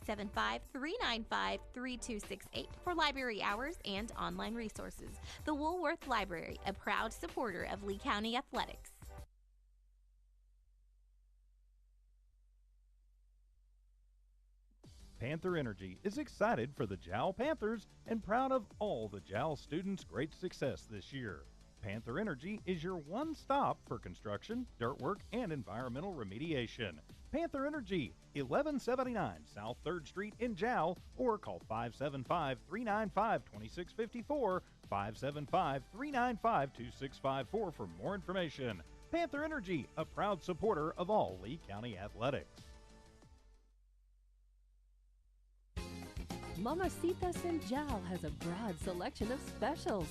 575-395-3268 for library hours and online resources. The Woolworth Library, a proud supporter of Lee County Athletics. Panther Energy is excited for the Jal Panthers and proud of all the Jal students' great success this year. Panther Energy is your one stop for construction, dirt work, and environmental remediation. Panther Energy, 1179 South 3rd Street in Jal, or call 575-395-2654, 575-395-2654 for more information. Panther Energy, a proud supporter of all Lee County athletics. Mamacitas in Jal has a broad selection of specials.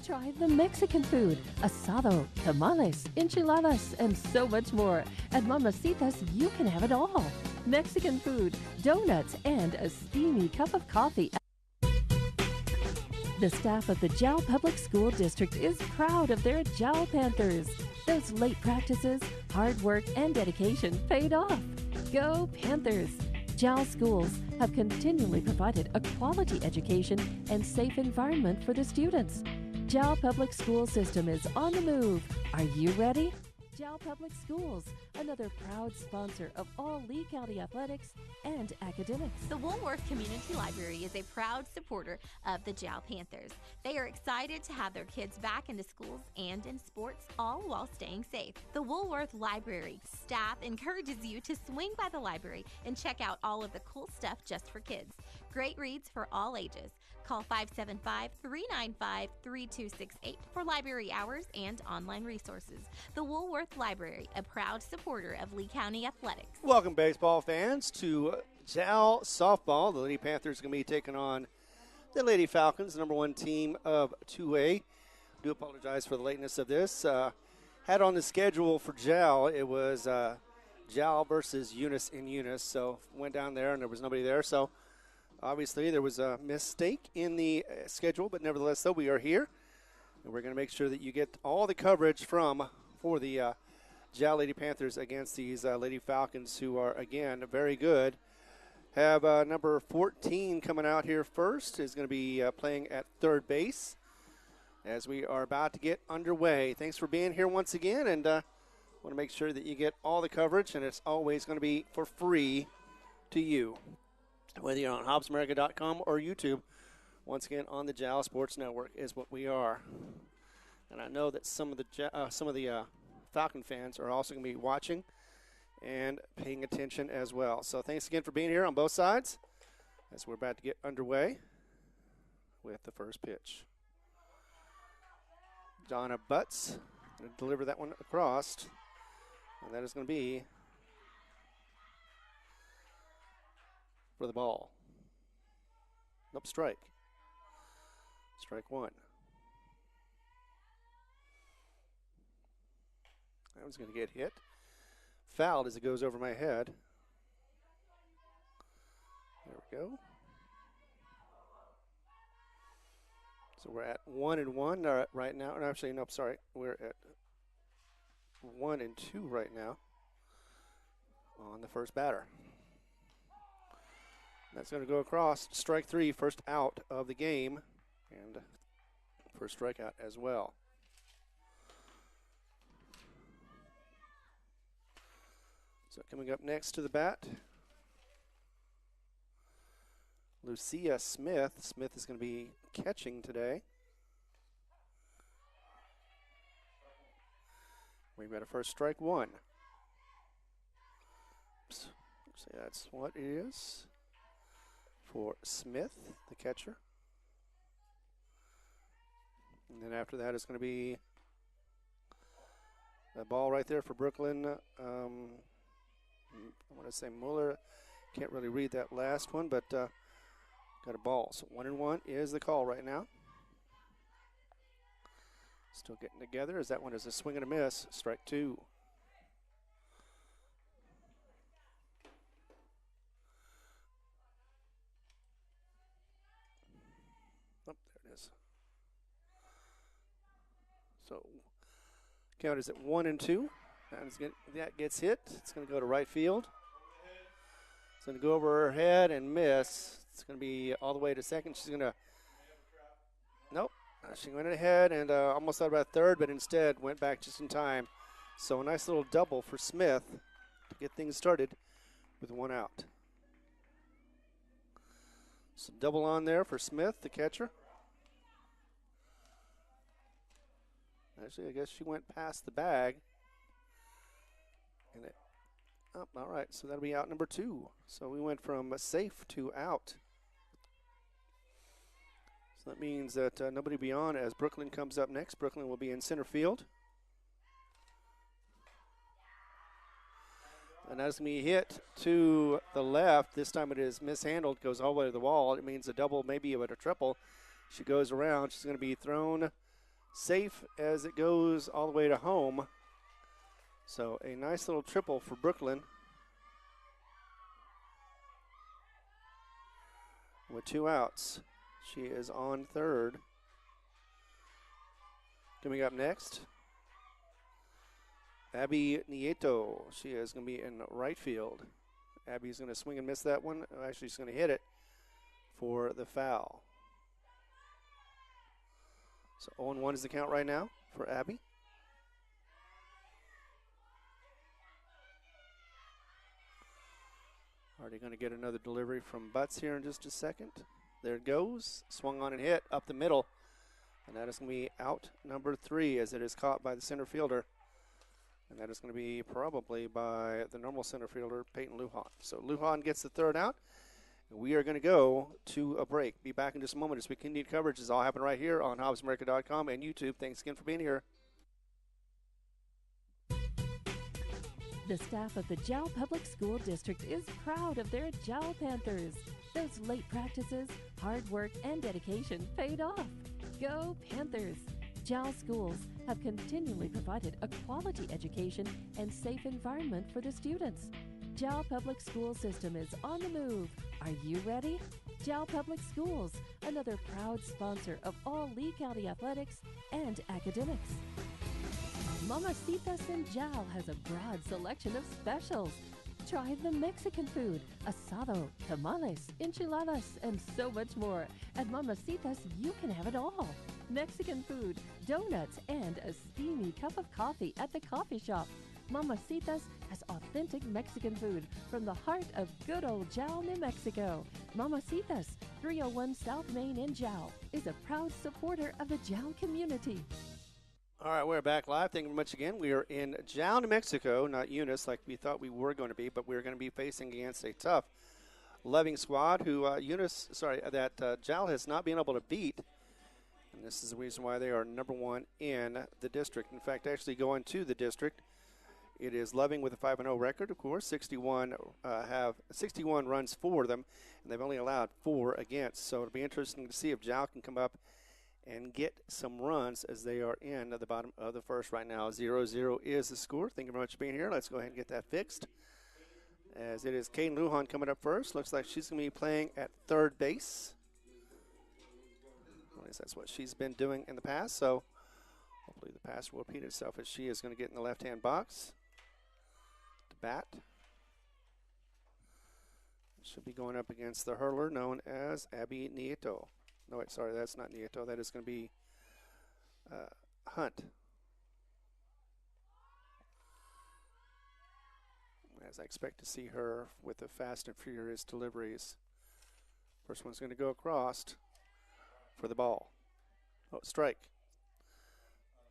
Try the Mexican food, asado, tamales, enchiladas, and so much more. At Mamacitas, you can have it all. Mexican food, donuts, and a steamy cup of coffee. The staff of the Jal Public School District is proud of their Jal Panthers. Those late practices, hard work, and dedication paid off. Go Panthers! Jal schools have continually provided a quality education and safe environment for the students. Jal Public School System is on the move. Are you ready? Jal Public Schools, another proud sponsor of all Lee County athletics and academics. The Woolworth Community Library is a proud supporter of the Jal Panthers. They are excited to have their kids back into schools and in sports, all while staying safe. The Woolworth Library staff encourages you to swing by the library and check out all of the cool stuff just for kids. Great reads for all ages. Call 575-395-3268 for library hours and online resources. The Woolworth Library, a proud supporter of Lee County Athletics. Welcome, baseball fans, to Jal Softball. The Lady Panthers are going to be taking on the Lady Falcons, the number one team of 2A. I do apologize for the lateness of this. Had on the schedule for Jal, it was Jal versus Eunice in Eunice. So went down there and there was nobody there. So obviously there was a mistake in the schedule, but nevertheless, though, we are here. And we're going to make sure that you get all the coverage for the Jal Lady Panthers against these Lady Falcons, who are, again, very good. Have number 14 coming out here first, is going to be playing at third base as we are about to get underway. Thanks for being here once again, and want to make sure that you get all the coverage, and it's always going to be for free to you, whether you're on HobbsAmerica.com or YouTube. Once again, on the Jal Sports Network is what we are. And I know that some of the Falcon fans are also going to be watching and paying attention as well. So thanks again for being here on both sides as we're about to get underway with the first pitch. Donna Butts going to deliver that one across, and that is going to be for the ball. Nope, strike. Strike one. That one's going to get hit. Fouled as it goes over my head. There we go. So we're at 1-1 right now. No, actually, nope, sorry. We're at 1-2 right now on the first batter. That's going to go across. Strike three, first out of the game, and first strikeout as well. So coming up next to the bat, Lucia Smith. Smith is going to be catching today. We've got a first strike one. Oops. So that's what it is for Smith, the catcher. And then after that is going to be a ball right there for Brooklyn. I want to say Mueller. Can't really read that last one, but got a ball. So 1-1 is the call right now. Still getting together as that one is a swing and a miss. Strike two. Oh, there it is. So count is at 1-2. That gets hit. It's going to go to right field. It's going to go over her head and miss. It's going to be all the way to second. She's going to, nope. She went ahead and almost thought about third, but instead went back just in time. So a nice little double for Smith to get things started with one out. So double on there for Smith, the catcher. Actually, I guess she went past the bag. And it, oh, all right, so that'll be out number 2. So we went from safe to out. So that means that nobody beyond as Brooklyn comes up next. Brooklyn will be in center field. And that's going to be hit to the left. This time it is mishandled, goes all the way to the wall. It means a double, maybe a triple. She goes around. She's going to be thrown safe as it goes all the way to home. So a nice little triple for Brooklyn. With 2 outs. She is on third. Coming up next, Abby Nieto. She is going to be in right field. Abby's going to swing and miss that one. Actually, she's going to hit it for the foul. So 0-1 is the count right now for Abby. Already going to get another delivery from Butts here in just a second. There it goes. Swung on and hit up the middle. And that is going to be out number 3 as it is caught by the center fielder. And that is going to be probably by the normal center fielder, Peyton Lujan. So Lujan gets the third out. We are going to go to a break. Be back in just a moment as we continue coverage. This all happen right here on HobbsAmerica.com and YouTube. Thanks again for being here. The staff of the Jal Public School District is proud of their Jal Panthers. Those late practices, hard work, and dedication paid off. Go Panthers! Jal schools have continually provided a quality education and safe environment for the students. Jal Public School System is on the move. Are you ready? Jal Public Schools, another proud sponsor of all Lee County athletics and academics. Mamacitas in Jal has a broad selection of specials. Try the Mexican food, asado, tamales, enchiladas, and so much more. At Mamacitas, you can have it all. Mexican food, donuts, and a steamy cup of coffee at the coffee shop. Mamacitas has authentic Mexican food from the heart of good old Jal, New Mexico. Mamacitas, 301 South Main in Jal, is a proud supporter of the Jal community. All right, we're back live. Thank you very much again. We are in Jal, New Mexico, not Eunice like we thought we were going to be, but we're going to be facing against a tough Loving squad who Jal has not been able to beat. And this is the reason why they are number 1 in the district. In fact, actually going to the district, it is Loving with a 5-0 record, of course. 61 runs for them, and they've only allowed 4 against. So it'll be interesting to see if Jal can come up and get some runs as they are in at the bottom of the first right now. 0-0 is the score. Thank you very much for being here. Let's go ahead and get that fixed. As it is Kaden Lujan coming up first. Looks like she's going to be playing at third base. At least that's what she's been doing in the past. So hopefully the past will repeat itself as she is going to get in the left-hand box. To bat. She'll be going up against the hurler known as Abby Nieto. No, wait, sorry, that's not Nieto. That is going to be Hunt. As I expect to see her with the fast and furious deliveries. First one's going to go across for the ball. Oh, strike.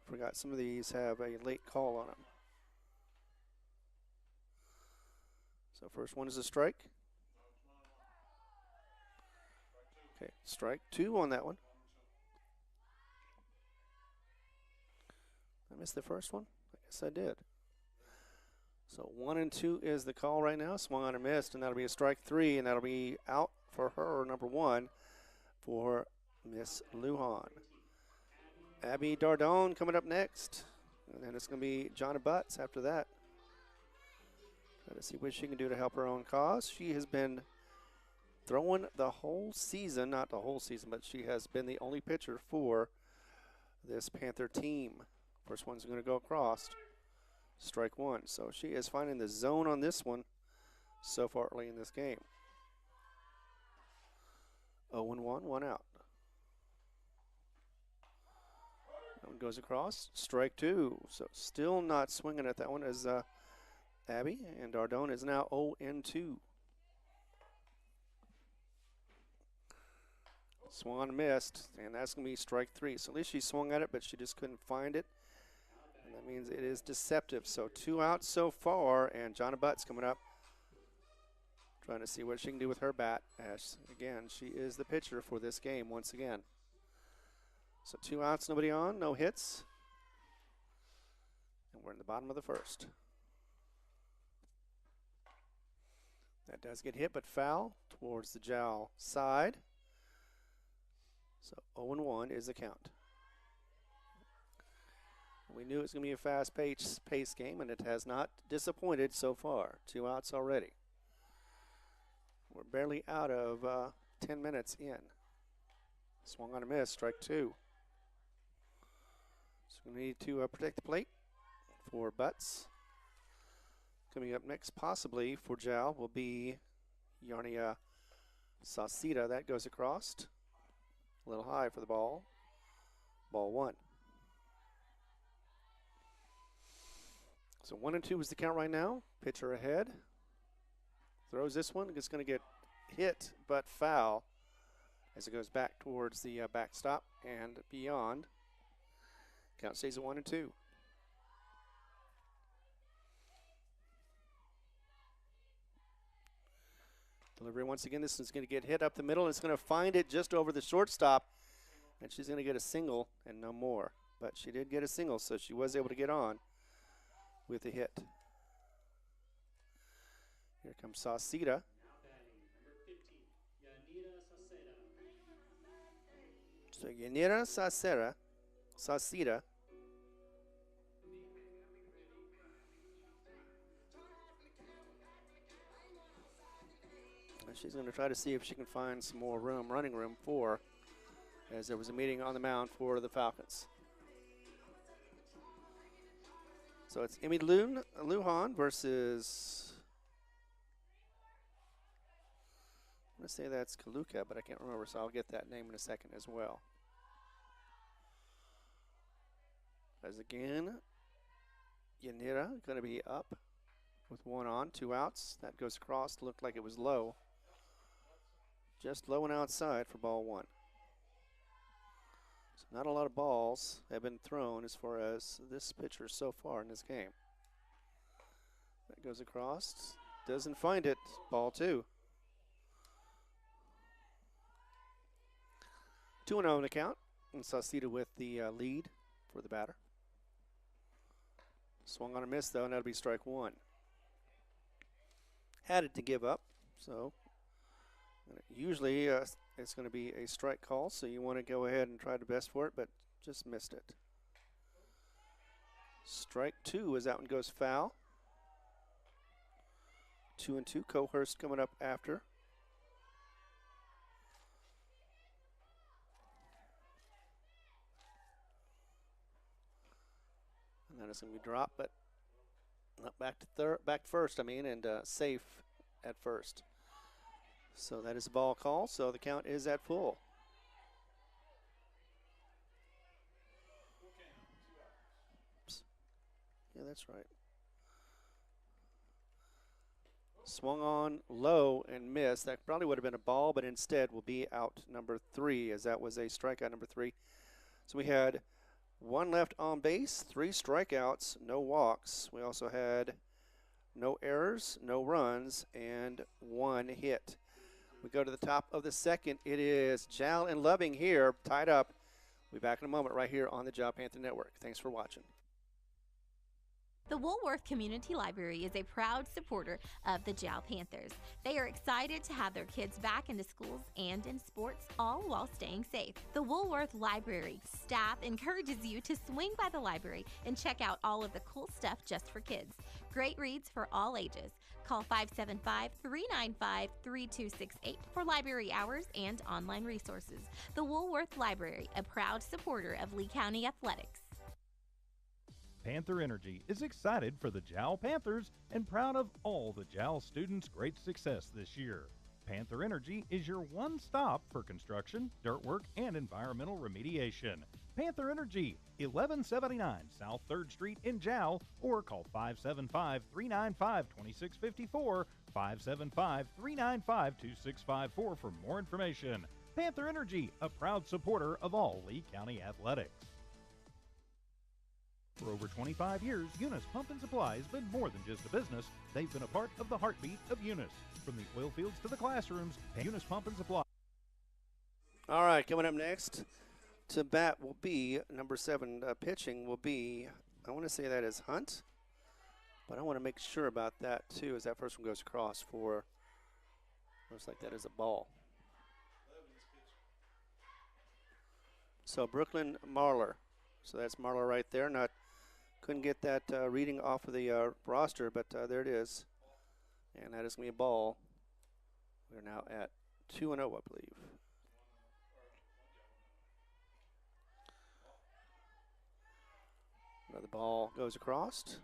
Forgot some of these have a late call on them. So first one is a strike. Okay, strike 2 on that one. I missed the first one? I guess I did. So 1 and 2 is the call right now. Swung on and missed, and that'll be a strike 3, and that'll be out for her, number 1, for Miss Lujan. Abby Dardone coming up next. And then it's going to be Jonna Butts after that. Try to see what she can do to help her own cause. She has been throwing the whole season, not the whole season, but she has been the only pitcher for this Panther team. First one's going to go across. Strike 1. So she is finding the zone on this one. so far early in this game. 0-1, one out. That one goes across. Strike two. So still not swinging at that one as Abby, and Ardone is now 0-2. Swung on, missed, and that's going to be strike three. So at least she swung at it, but she just couldn't find it. And that means it is deceptive. So 2 outs so far, and Jonna Butt's coming up, trying to see what she can do with her bat. As, again, she is the pitcher for this game once again. So 2 outs, nobody on, no hits. And we're in the bottom of the first. That does get hit, but foul towards the Jal side. So 0-1 is the count. We knew it was going to be a fast-paced game, and it has not disappointed so far. 2 outs already. We're barely out of 10 minutes in. Swung on a miss, strike two. So we need to protect the plate for Butts. Coming up next, possibly for Jal, will be Yarnia Sauceda. That goes across. A little high for the ball. Ball one. So 1-2 is the count right now. Pitcher ahead. Throws this one. It's going to get hit, but foul as it goes back towards the backstop and beyond. Count stays at 1-2. Delivery once again. This is going to get hit up the middle, and it's going to find it just over the shortstop, and she's going to get a single and no more. But she did get a single, so she was able to get on with a hit. Here comes Sauceda. So Yanira Sauceda. She's going to try to see if she can find some more running room for, as there was a meeting on the mound for the Falcons. So it's Emmy Lujan versus, I'm going to say that's Kaluka, but I can't remember, so I'll get that name in a second as well. As again, Yanira going to be up with 1 on, 2 outs. That goes across, looked like it was low. Just low and outside for ball one. So not a lot of balls have been thrown as far as this pitcher so far in this game. That goes across, doesn't find it, ball two. 2-0 on the count, and Sauceda with the lead for the batter. Swung on a miss though, and that'll be strike one. Had it to give up, so usually it's going to be a strike call, so you want to go ahead and try the best for it, but just missed it. Strike two as that one goes foul. 2-2, Cohurst coming up after. And then it's going to be dropped, but not back first, and safe at first. So that is a ball call, so the count is at full. Oops. Yeah, that's right. Swung on low and missed. That probably would have been a ball, but instead will be out number 3, as that was a strikeout number 3. So we had 1 left on base, 3 strikeouts, no walks. We also had no errors, no runs, and 1 hit. We go to the top of the second. It is Jal and Loving here, tied up. We'll be back in a moment right here on the Jal Panther Network. Thanks for watching. The Woolworth Community Library is a proud supporter of the Jal Panthers. They are excited to have their kids back into schools and in sports, all while staying safe. The Woolworth Library staff encourages you to swing by the library and check out all of the cool stuff just for kids. Great reads for all ages. Call 575-395-3268 for library hours and online resources. The Woolworth Library, a proud supporter of Lee County Athletics. Panther Energy is excited for the Jal Panthers and proud of all the Jal students' great success this year. Panther Energy is your one stop for construction, dirt work, and environmental remediation. Panther Energy, 1179 South 3rd Street in Jal, or call 575-395-2654, 575-395-2654 for more information. Panther Energy, a proud supporter of all Lee County athletics. For over 25 years, Eunice Pump and Supply has been more than just a business. They've been a part of the heartbeat of Eunice. From the oil fields to the classrooms, Eunice Pump and Supply. All right, coming up next to bat will be number 7. Pitching will be, I want to say that is Hunt, but I want to make sure about that too as that first one goes across for, looks like that is a ball. So Brooklyn Marlar. So that's Marlar right there. Couldn't get that reading off of the roster, but there it is. And that is going to be a ball. We're now at 2-0, I believe. Another ball goes across.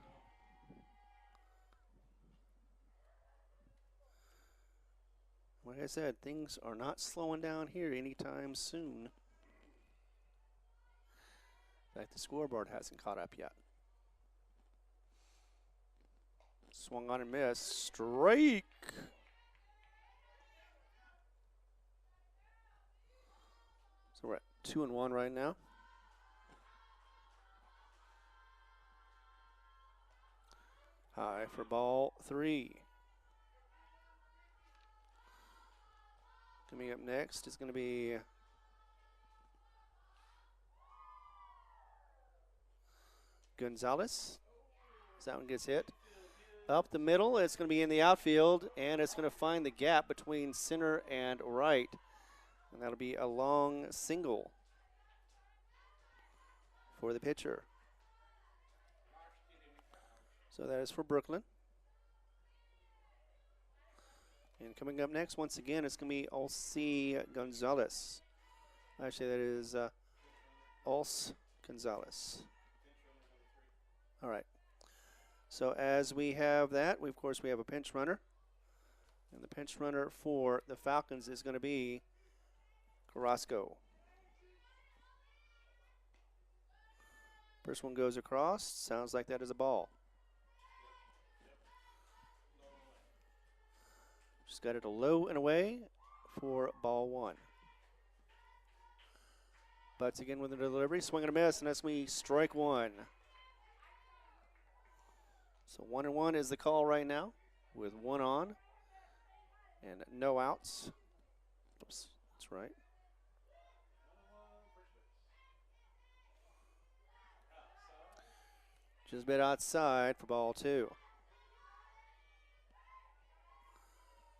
Like I said, things are not slowing down here anytime soon. In fact, the scoreboard hasn't caught up yet. Swung on and missed. Strike. So we're at 2-1 right now. High for ball 3. Coming up next is going to be Gonzalez. As that one gets hit. Up the middle, it's going to be in the outfield, and it's going to find the gap between center and right. And that'll be a long single for the pitcher. So that is for Brooklyn. And coming up next, once again, it's going to be Ulce Gonzalez. Actually, that is Ulce Gonzalez. All right. So as we have that, of course, we have a pinch runner. And the pinch runner for the Falcons is going to be Carrasco. First one goes across. Sounds like that is a ball. Just got it a low and away for ball 1. Butts again with the delivery. Swing and a miss, and that's me strike 1. So 1-1 is the call right now with 1 on and no outs. Oops, that's right. Just a bit outside for ball 2.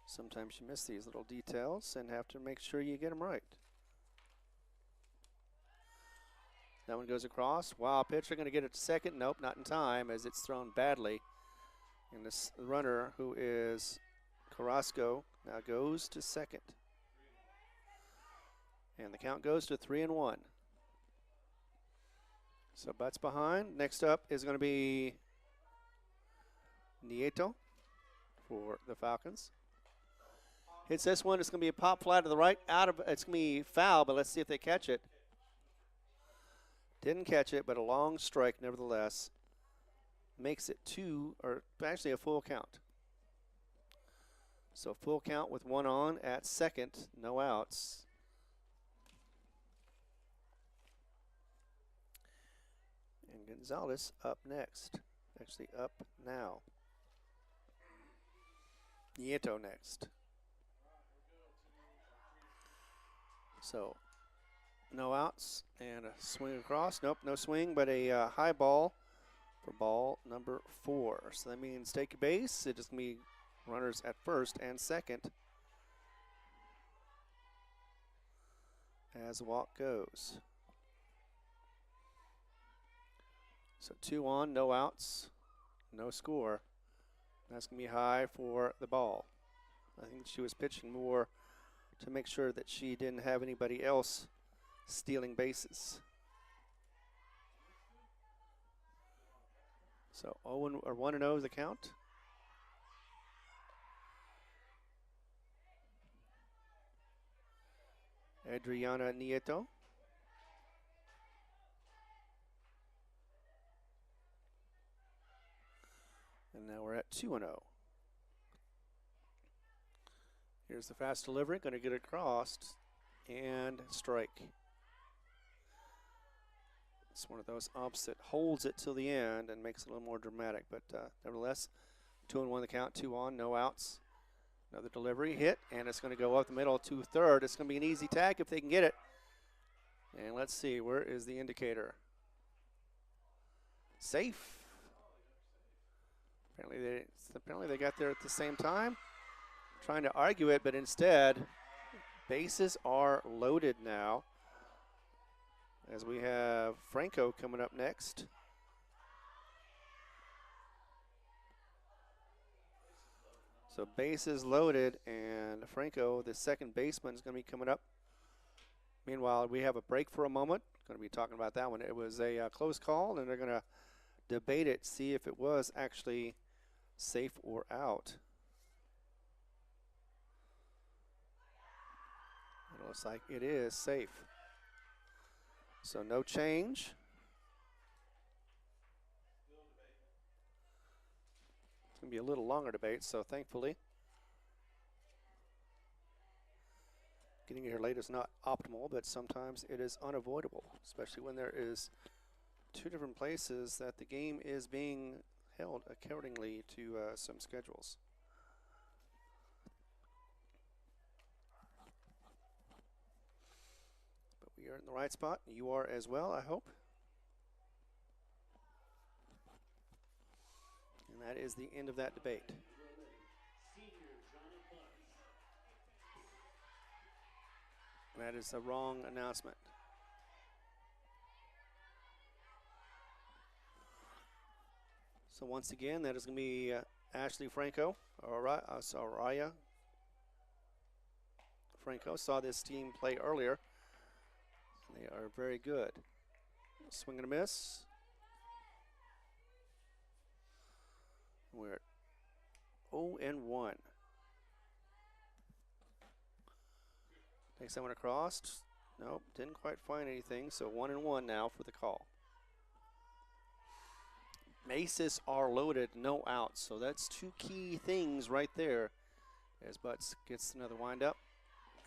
Sometimes you miss these little details and have to make sure you get them right. That one goes across. Wow, pitcher going to get it to second. Nope, not in time as it's thrown badly. And this runner, who is Carrasco, now goes to second. And the count goes to 3-1. So Butts behind. Next up is going to be Nieto for the Falcons. Hits this one. It's going to be a pop fly to the right. It's going to be foul, but let's see if they catch it. Didn't catch it, but a long strike nevertheless. Makes it 2, or actually a full count. So full count with 1 on at second, no outs. And Gonzalez up next. Actually up now. Nieto next. So no outs and a swing across. Nope, no swing, but a high ball for ball number 4. So that means take a base. It is going to be runners at first and second as the walk goes. So 2 on, no outs, no score. That's going to be high for the ball. I think she was pitching more to make sure that she didn't have anybody else stealing bases. So 1-0 is the count. Adriana Nieto. And now we're at 2-0. Here's the fast delivery, going to get it across and strike. It's one of those ups that holds it till the end and makes it a little more dramatic, but nevertheless, 2-1 the count, 2 on, no outs. Another delivery, hit, and it's going to go up the middle to third. It's going to be an easy tag if they can get it. And let's see, where is the indicator? Safe. Apparently they got there at the same time. Trying to argue it, but instead, bases are loaded now. As we have Franco coming up next. So bases loaded, and Franco, the second baseman, is going to be coming up. Meanwhile, we have a break for a moment. Going to be talking about that one. It was a close call, and they're going to debate it, see if it was actually safe or out. It looks like it is safe. So no change. It's going to be a little longer debate, so thankfully getting here late is not optimal, but sometimes it is unavoidable, especially when there is two different places that the game is being held accordingly to some schedules. But we are in the right spot. You are as well, I hope. And that is the end of that debate. That is a wrong announcement. So once again, that is going to be Ashley Franco, Soraya Franco. Saw this team play earlier. They are very good. Swing and a miss. We're at 0-1. Takes that one across. Nope, didn't quite find anything. So 1-1 now for the call. Bases are loaded, no outs. So that's two key things right there. As Butts gets another windup.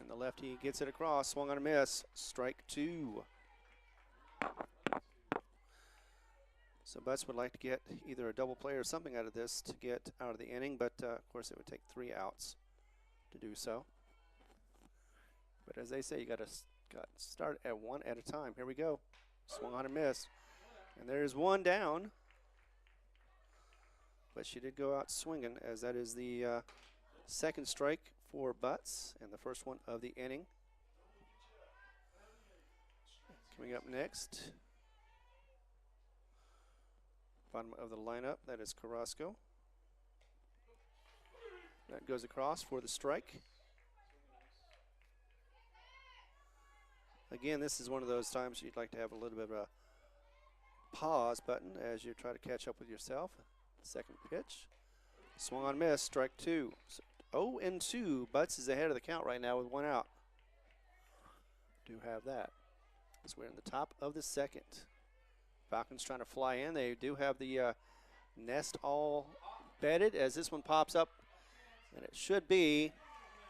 And the lefty gets it across. Swung on a miss. Strike two. So Butts would like to get either a double play or something out of this to get out of the inning. But, of course, it would take 3 outs to do so. But as they say, you got to start at one at a time. Here we go. Swung on a miss. And there's one down. But she did go out swinging, as that is the second strike for Butts and the first one of the inning. Coming up next, bottom of the lineup, that is Carrasco. That goes across for the strike. Again, this is one of those times you'd like to have a little bit of a pause button as you try to catch up with yourself. Second pitch. Swung on miss, strike two. So 0-2. Butts is ahead of the count right now with 1 out. Do have that. As we're in the top of the second. Falcons trying to fly in. They do have the nest all bedded as this one pops up. And it should be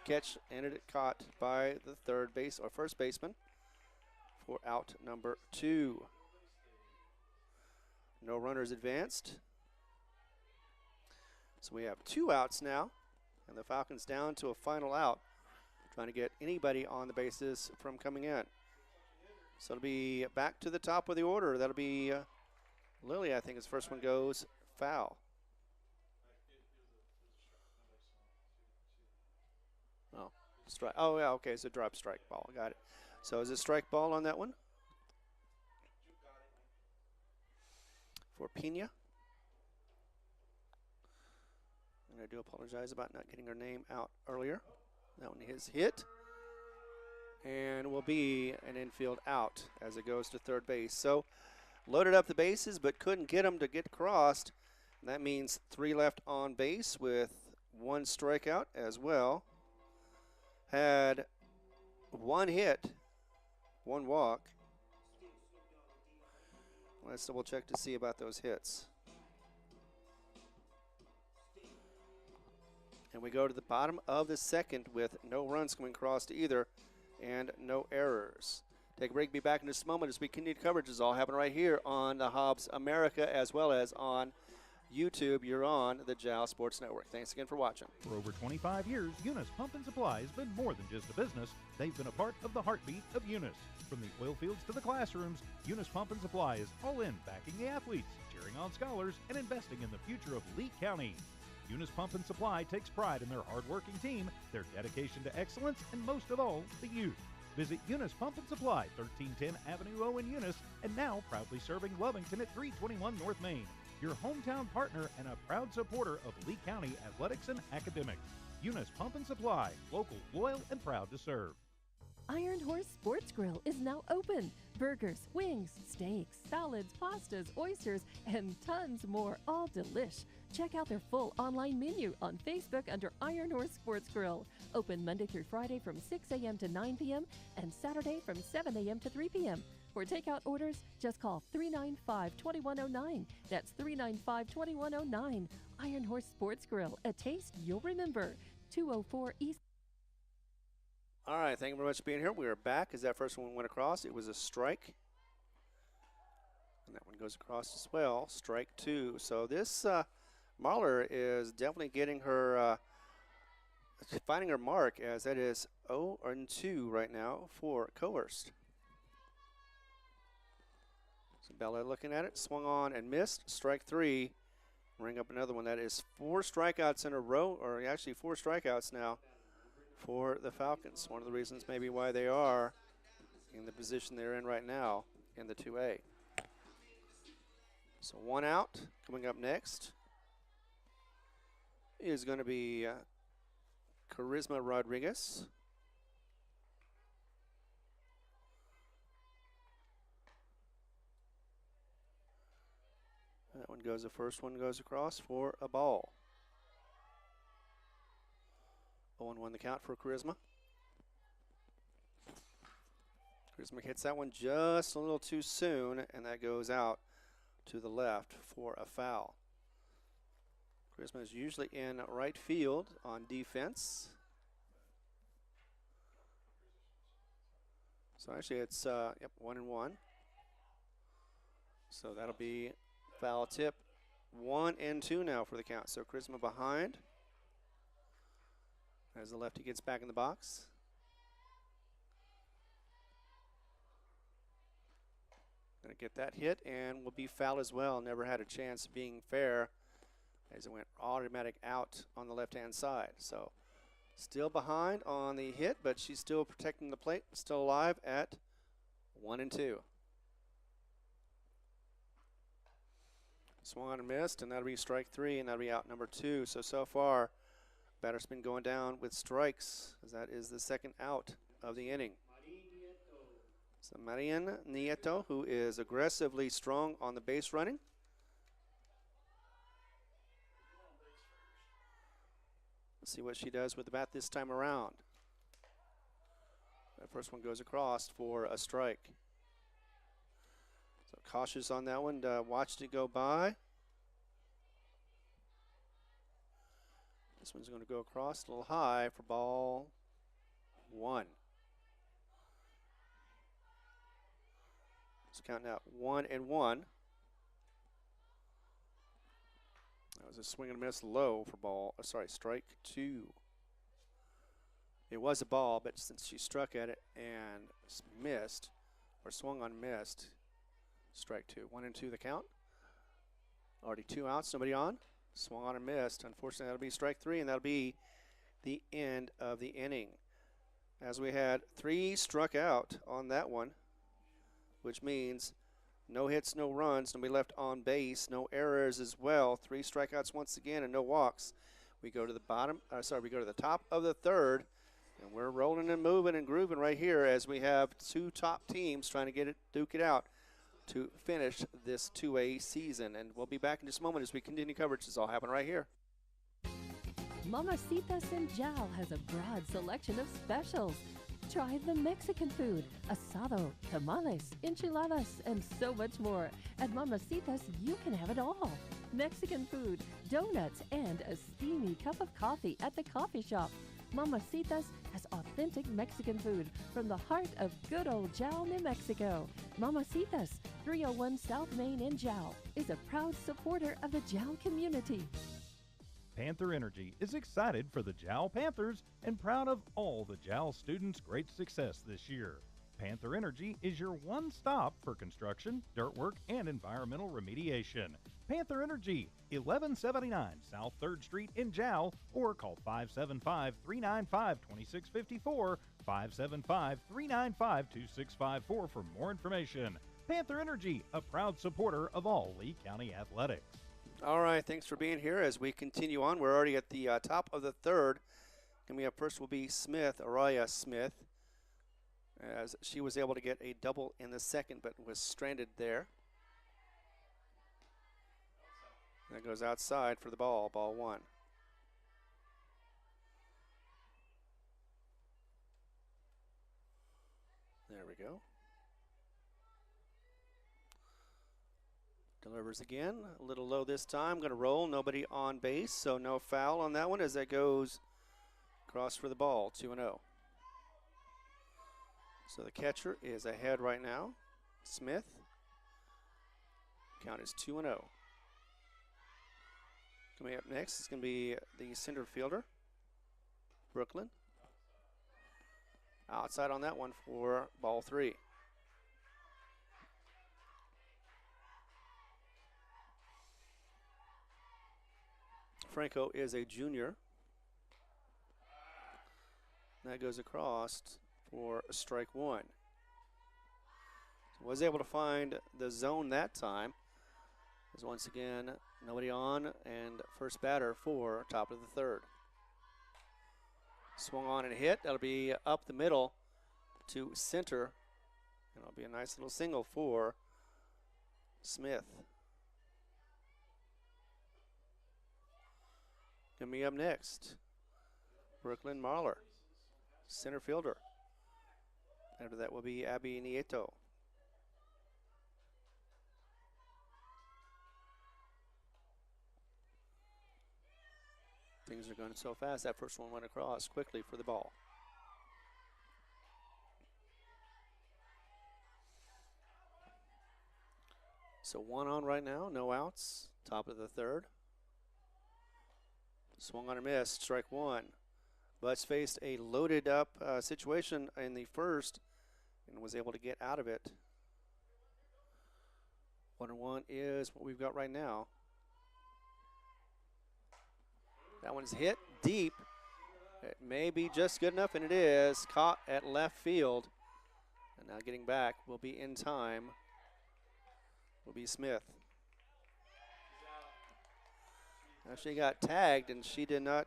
catch, and it caught by the third base or first baseman for out number 2. No runners advanced. So we have 2 outs now, and the Falcons down to a final out, trying to get anybody on the bases from coming in. So it'll be back to the top of the order. That'll be Lily, I think his first one goes foul. Oh, strike. Oh, yeah, okay, so drop strike ball. Got it. So is it strike ball on that one? For Pena. And I do apologize about not getting her name out earlier. That one is hit. And will be an infield out as it goes to third base. So loaded up the bases but couldn't get them to get crossed. That means 3 left on base with 1 strikeout as well. Had 1 hit, 1 walk. Let's double check to see about those hits. And we go to the bottom of the second with no runs coming across to either and no errors. Take a break, be back in just a moment as we continue coverage. Is all happening right here on the Hobbs America as well as on YouTube. You're on the Jal Sports Network. Thanks again for watching. For over 25 years, Eunice Pump and Supply has been more than just a business. They've been a part of the heartbeat of Eunice. From the oil fields to the classrooms, Eunice Pump and Supply is all in backing the athletes, cheering on scholars, and investing in the future of Lee County. Eunice Pump and Supply takes pride in their hard-working team, their dedication to excellence, and most of all, the youth. Visit Eunice Pump and Supply, 1310 Avenue O in Eunice, and now proudly serving Lovington at 321 North Main. Your hometown partner and a proud supporter of Lee County athletics and academics. Eunice Pump and Supply, local, loyal, and proud to serve. Iron Horse Sports Grill is now open. Burgers, wings, steaks, salads, pastas, oysters, and tons more, all delish. Check out their full online menu on Facebook under Iron Horse Sports Grill. Open Monday through Friday from 6 a.m. to 9 p.m. and Saturday from 7 a.m. to 3 p.m. For takeout orders, just call 395-2109. That's 395-2109. Iron Horse Sports Grill, a taste you'll remember. 204 East. All right, thank you very much for being here. We are back as that first one went across. It was a strike. And that one goes across as well. Strike 2. So this Mahler is definitely getting her, finding her mark, as that is 0-2 right now for Coerst. So Bella looking at it, swung on and missed. Strike 3. Ring up another one. That is 4 strikeouts in a row, or actually 4 strikeouts now for the Falcons. One of the reasons maybe why they are in the position they're in right now in the 2A. So 1 out. Coming up next is going to be Charisma Rodriguez. That one goes, the first one goes across for a ball. 0-1 the count for Charisma. Charisma hits that one just a little too soon, and that goes out to the left for a foul. Charisma is usually in right field on defense. So actually it's 1-1. So that'll be foul tip. 1-2 now for the count. So Charisma behind as the lefty gets back in the box. Going to get that hit and will be foul as well. Never had a chance of being fair as it went automatic out on the left-hand side. So still behind on the hit, but she's still protecting the plate, still alive at 1-2. Swung on and missed, and that'll be strike 3, and that'll be out number 2. So far, batter's been going down with strikes, as that is the second out of the inning. So Marian Nieto, who is aggressively strong on the base running. Let's see what she does with the bat this time around. That first one goes across for a strike. So cautious on that one, watched it go by. This one's going to go across a little high for ball 1. So counting out 1-1. That was a swing and a miss low for strike 2. It was a ball, but since she struck at it and missed, or swung on missed, strike 2. 1-2 the count. Already 2 outs, nobody on. Swung on and missed. Unfortunately, that'll be strike 3, and that'll be the end of the inning. As we had 3 struck out on that one, which means no hits, no runs, nobody left on base, no errors as well. 3 strikeouts once again and no walks. We go to the we go to the top of the third, and we're rolling and moving and grooving right here as we have 2 top teams trying to duke it out. to finish this 2A season. And we'll be back in just a moment as we continue coverage. This is all happening right here. Mamacitas in Jal has a broad selection of specials. Try the Mexican food, asado, tamales, enchiladas, and so much more. At Mamacitas, you can have it all. Mexican food, donuts, and a steamy cup of coffee at the coffee shop. Mamacitas has authentic Mexican food from the heart of good old Jal, New Mexico. Mamacitas, 301 South Main in Jal, is a proud supporter of the Jal community. Panther Energy is excited for the Jal Panthers and proud of all the Jal students' great success this year. Panther Energy is your one stop for construction, dirt work, and environmental remediation. Panther Energy, 1179 South 3rd Street in Jal, or call 575-395-2654, 575-395-2654 for more information. Panther Energy, a proud supporter of all Lee County athletics. All right, thanks for being here as we continue on. We're already at the top of the third. Coming up first will be Smith, Araya Smith, as she was able to get a double in the second but was stranded there. That goes outside for the ball, ball one. There we go. Delivers again, a little low this time. Going to roll, nobody on base, so no foul on that one as that goes across for the ball, 2-0. So the catcher is ahead right now, Smith. Count is 2-0. Coming up next is going to be the center fielder, Brooklyn. Outside on that one for ball three. Franco is a junior. That goes across for strike one. Was able to find the zone that time. As once again, nobody on and first batter for top of the third. Swung on and hit. That'll be up the middle to center. And it'll be a nice little single for Smith. Gonna be up next, Brooklyn Marler, center fielder. After that will be Abby Nieto. Things are going so fast. That first one went across quickly for the ball. So one on right now, no outs, top of the third. Swung on and missed, strike one. Butts faced a loaded up situation in the first and was able to get out of it. 1-1 is what we've got right now. That one's hit deep. It may be just good enough, and it is. Caught at left field. And now getting back will be in time. Will be Smith. Now she got tagged, and she did not.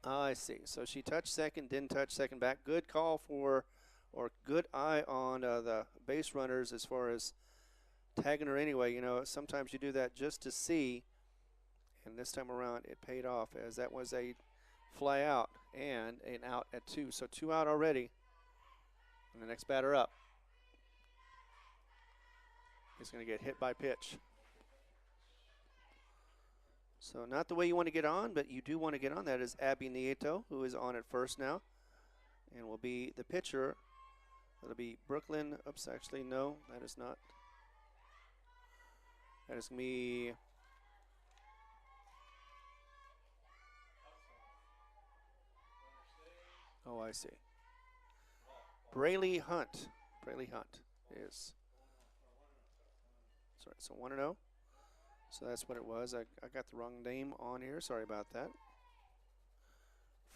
Oh, I see. So she touched second, didn't touch second back. Good call for, or good eye on the base runners as far as tagging her anyway. You know, sometimes you do that just to see, and this time around it paid off as that was a fly out and an out at two. So two out already, and the next batter up is going to get hit by pitch. So not the way you want to get on, but you do want to get on. That is Abby Nieto, who is on at first now, and will be the pitcher. That'll be Brooklyn. Oops, actually, no, that is not. That is going to be oh, I see. Braley Hunt. Braley Hunt is. Sorry, so 1-0. So that's what it was. I got the wrong name on here. Sorry about that.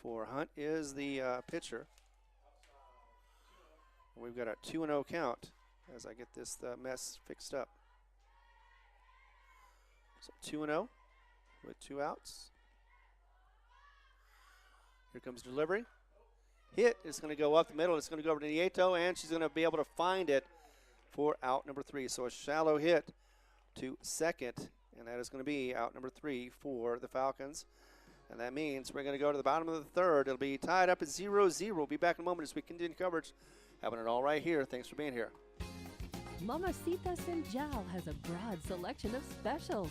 For Hunt is the pitcher. We've got a 2-0 count as I get this mess fixed up. So 2-0 with two outs. Here comes delivery. hit is going to go up the middle. It's going to go over to Nieto, and she's going to be able to find it for out number 3. So a shallow hit to second, and that is going to be out number 3 for the Falcons. And that means we're going to go to the bottom of the third. It'll be tied up at 0-0. We'll be back in a moment as we continue coverage. Having it all right here. Thanks for being here. Mamacitas in Jal has a broad selection of specials.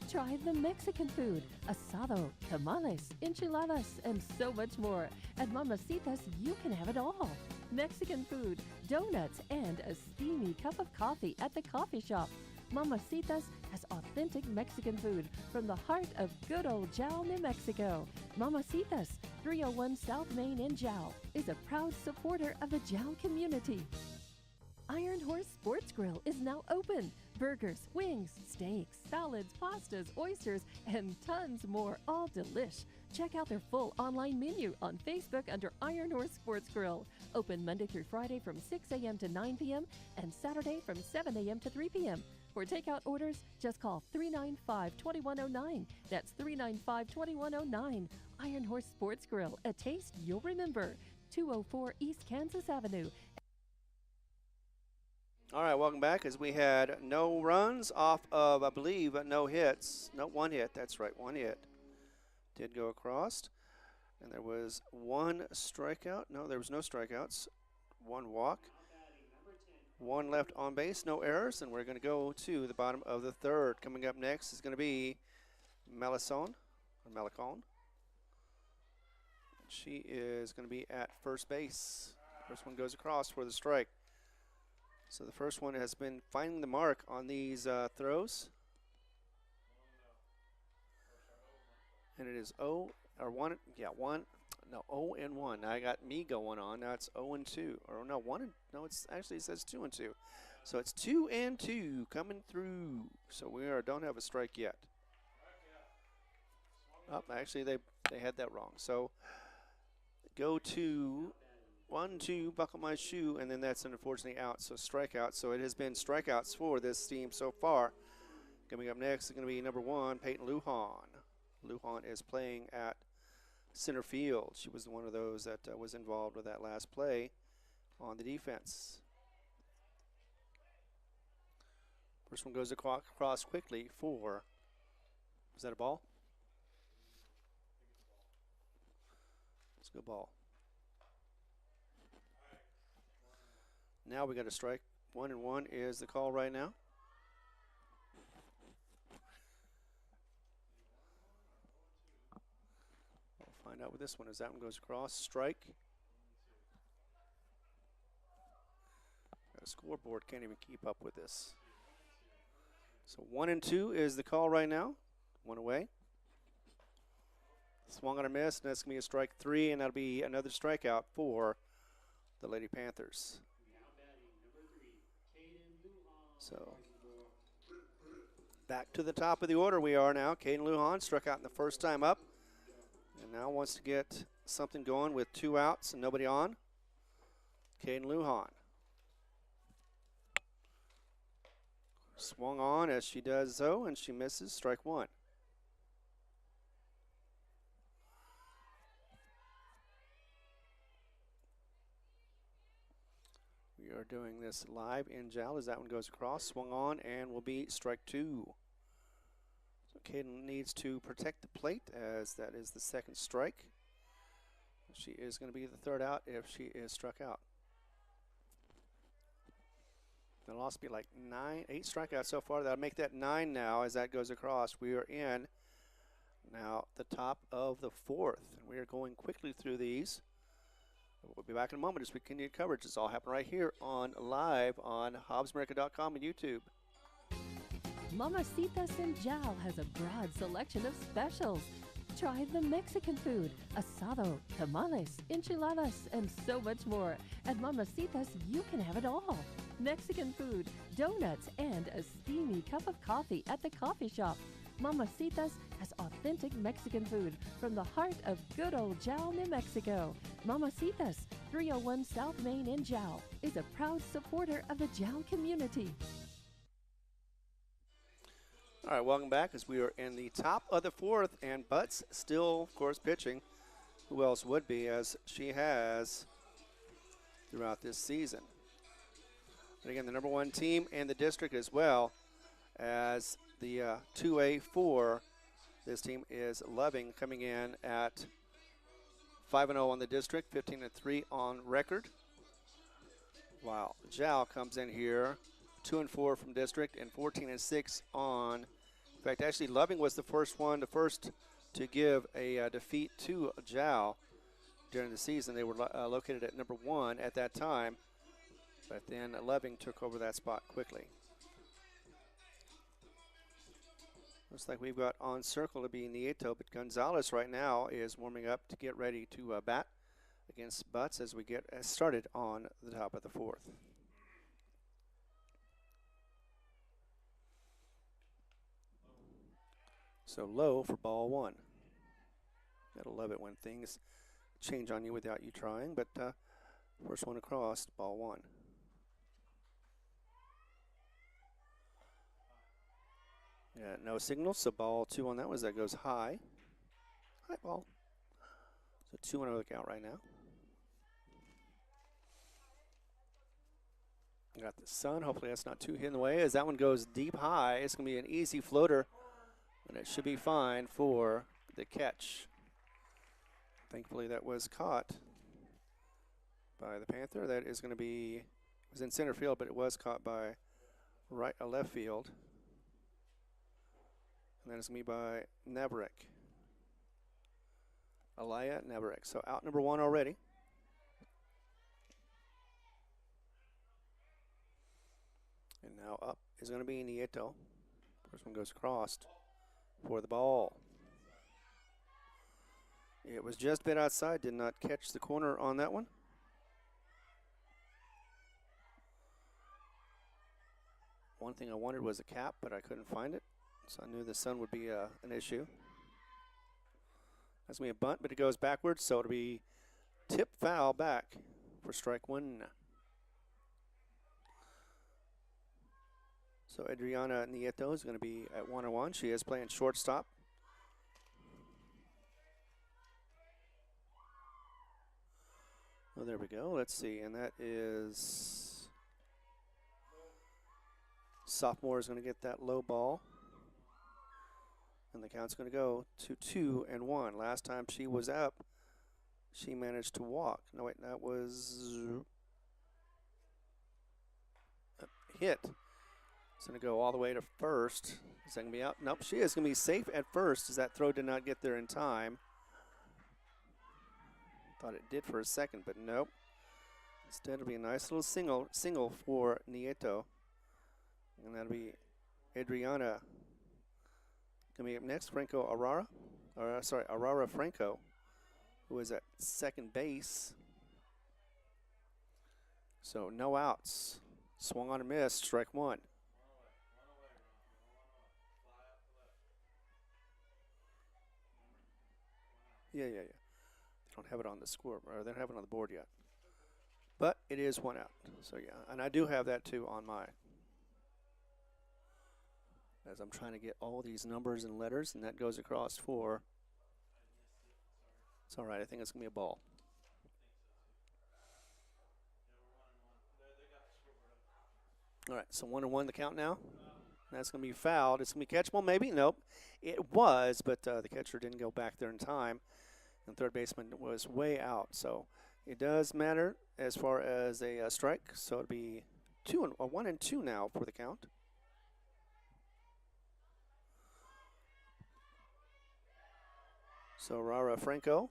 Try the Mexican food, asado, tamales, enchiladas, and so much more. At Mamacitas, you can have it all. Mexican food, donuts, and a steamy cup of coffee at the coffee shop. Mamacitas has authentic Mexican food from the heart of good old Jal, New Mexico. Mamacitas, 301 South Main in Jal, is a proud supporter of the Jal community. Iron Horse Sports Grill is now open. Burgers, wings, steaks, salads, pastas, oysters, and tons more, all delish. Check out their full online menu on Facebook under Iron Horse Sports Grill. Open Monday through Friday from 6 a.m. to 9 p.m. and Saturday from 7 a.m. to 3 p.m. For takeout orders, just call 395-2109. That's 395-2109. Iron Horse Sports Grill, a taste you'll remember. 204 East Kansas Avenue. All right, welcome back as we had no runs off of, I believe, no hits. No, one hit. That's right, one hit. Did go across. And there was one strikeout. No, there was no strikeouts. One walk. One left on base, no errors. And we're going to go to the bottom of the third. Coming up next is going to be Malacon. She is going to be at first base. First one goes across for the strike. So the first one has been finding the mark on these throws. And it is 0 and 1. Now I got me going on. Now it's 0 and 2. Or no, 1 and no, it's actually it says 2 and 2. So it's 2 and 2 coming through. So we don't have a strike yet. Oh, actually they had that wrong. So go to 1-2, buckle my shoe, and then that's unfortunately out. So strikeout. So it has been strikeouts for this team so far. Coming up next is going to be number 1, Peyton Lujan. Lujan is playing at center field. She was one of those that was involved with that last play on the defense. First one goes across quickly for, is that a ball? Let's go ball. Now we got a strike. 1 and 1 is the call right now. We'll find out what this one is. That one goes across. Strike. Got a scoreboard. Can't even keep up with this. So 1 and 2 is the call right now. One away. Swung on a miss, and that's going to be a strike 3, and that'll be another strikeout for the Lady Panthers. So back to the top of the order we are now. Caden Lujan struck out in the first time up and now wants to get something going with 2 outs and nobody on. Caden Lujan swung on as she does so, and she misses. Strike 1. We are doing this live in Jal as that one goes across, swung on, and will be strike 2. So Caden needs to protect the plate as that is the second strike. She is going to be the third out if she is struck out. That'll also be like 8 strikeouts so far. That'll make that 9 now as that goes across. We are in now the top of the 4th. And we are going quickly through these. We'll be back in a moment as we continue coverage. It's all happening right here on live on HobbsAmerica.com and YouTube. Mamacitas in Jal has a broad selection of specials. Try the Mexican food, asado, tamales, enchiladas, and so much more. At Mamacitas, you can have it all. Mexican food, donuts, and a steamy cup of coffee at the coffee shop. Mamacitas has authentic Mexican food from the heart of good old Jal, New Mexico. Mamacitas, 301 South Main in Jal, is a proud supporter of the Jal community. All right, welcome back as we are in the top of the 4th, and Butts still, of course, pitching. who else would be, as she has throughout this season. And again, the number 1 team in the district as well as the 2A4. This team is Loving, coming in at 5-0 on the district, 15-3 on record. While Jal comes in here 2-4 from district and 14-6 on. In fact, actually, Loving was the first to give a defeat to Jal during the season. They were located at number 1 at that time, but then Loving took over that spot quickly. Looks like we've got on circle to be Nieto, but Gonzalez right now is warming up to get ready to bat against Butts as we get started on the top of the 4th. So low for ball 1. Gotta love it when things change on you without you trying, but first one across, ball 1. Yeah, no signal, so ball 2 on that one. That goes high. High ball. So 2-0 look out right now. Got the sun. Hopefully that's not too hit in the way. As that one goes deep high, it's going to be an easy floater, and it should be fine for the catch. Thankfully that was caught by the Panther. That is going to be, it was in center field, but it was caught by left field. And that is going to be by Navarek. Alaya Navarek. So out number 1 already. And now up is going to be Nieto. First one goes crossed for the ball. It was just a bit outside. Did not catch the corner on that one. One thing I wanted was a cap, but I couldn't find it. So I knew the sun would be an issue. That's going to be a bunt, but it goes backwards, so it'll be tip foul back for strike 1. So Adriana Nieto is going to be at 1-1. She is playing shortstop. Oh, there we go. Let's see, and that is sophomore is going to get that low ball. And the count's going to go to 2-1. Last time she was up, she managed to walk. No, wait, that was a hit. It's going to go all the way to first. Is that going to be out? Nope, she is going to be safe at first as that throw did not get there in time. Thought it did for a second, but nope. Instead, it'll be a nice little single for Nieto. And that'll be Adriana. Going to be up next, Aurora Franco, who is at second base. So no outs. Swung on a miss, strike 1. Yeah. They don't have it on the score, or they don't have it on the board yet. But it is 1 out. So yeah, and I do have that too on my. As I'm trying to get all these numbers and letters, and that goes across for. It's all right. I think it's going to be a ball. All right, so 1-1 the count now. That's going to be fouled. It's going to be catchable, maybe? Nope. It was, but the catcher didn't go back there in time. And third baseman was way out. So it does matter as far as a strike. So it'll be 1-2 now for the count. So Rara Franco,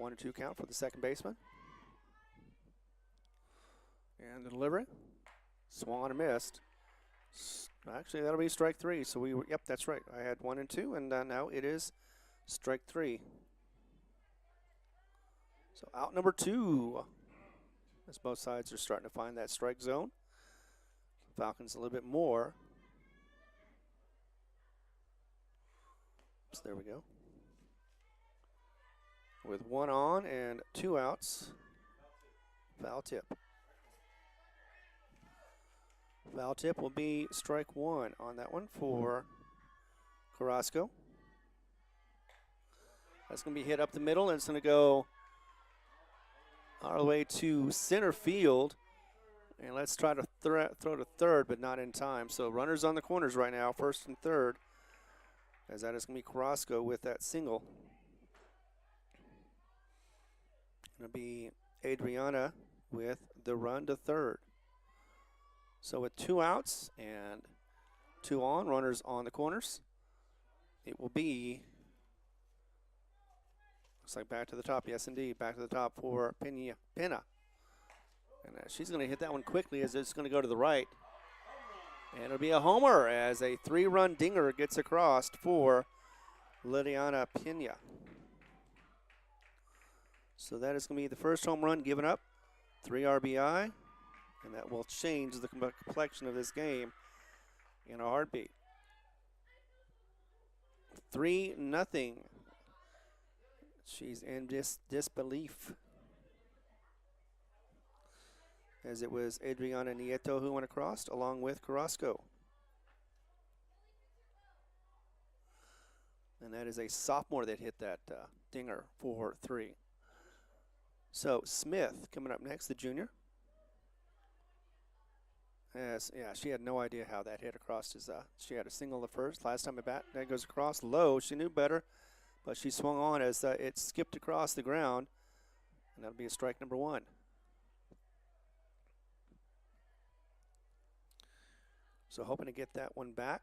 1-2 count for the second baseman. And the delivery. Swung on and missed. Actually, that'll be strike 3. So yep, that's right. I had 1 and 2, and now it is strike 3. So out number 2. As both sides are starting to find that strike zone. Falcons a little bit more. So there we go. With 1 on and 2 outs. Foul tip. Foul tip will be strike 1 on that one for Carrasco. That's going to be hit up the middle, and it's going to go all the way to center field. And let's try to throw to third, but not in time. So runners on the corners right now, first and third, as that is going to be Carrasco with that single. Going to be Adriana with the run to third. So with 2 outs and 2 on, runners on the corners, it will be, looks like back to the top. Yes, indeed, back to the top for Pena. And she's going to hit that one quickly as it's going to go to the right. And it'll be a homer as a 3-run dinger gets across for Liliana Pena. So that is going to be the first home run given up, 3 RBI, and that will change the complexion of this game in a heartbeat. 3-0. She's in disbelief, as it was Adriana Nieto who went across along with Carrasco. And that is a sophomore that hit that dinger for 3. So Smith coming up next, the junior. She had no idea how that hit across his, she had a single the first. Last time at bat, that goes across low. She knew better, but she swung on as it skipped across the ground, and that'll be a strike number 1. So hoping to get that one back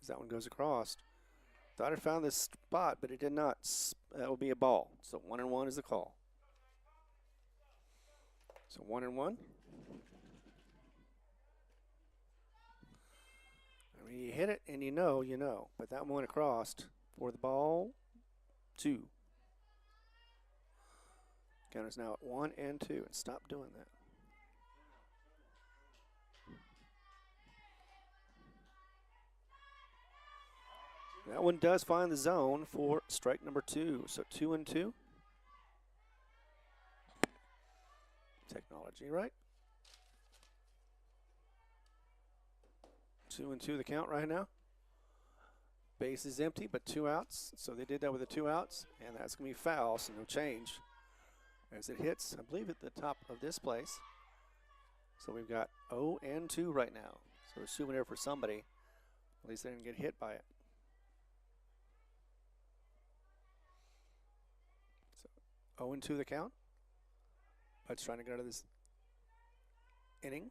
as that one goes across. Thought it found this spot, but it did not. That will be a ball. So 1-1 is the call. So 1-1. I mean, you hit it and you know. But that one across for the ball, 2. Counter's now at 1 and 2, and stop doing that. That one does find the zone for strike number 2. So 2-2. Technology, right? 2-2 the count right now. Base is empty, but 2 outs. So they did that with the 2 outs, and that's going to be foul, so no change. As it hits, I believe, at the top of this place. So we've got 0-2 right now. So a souvenir for somebody. At least they didn't get hit by it. So 0-2 the count. Bud's trying to go to this inning.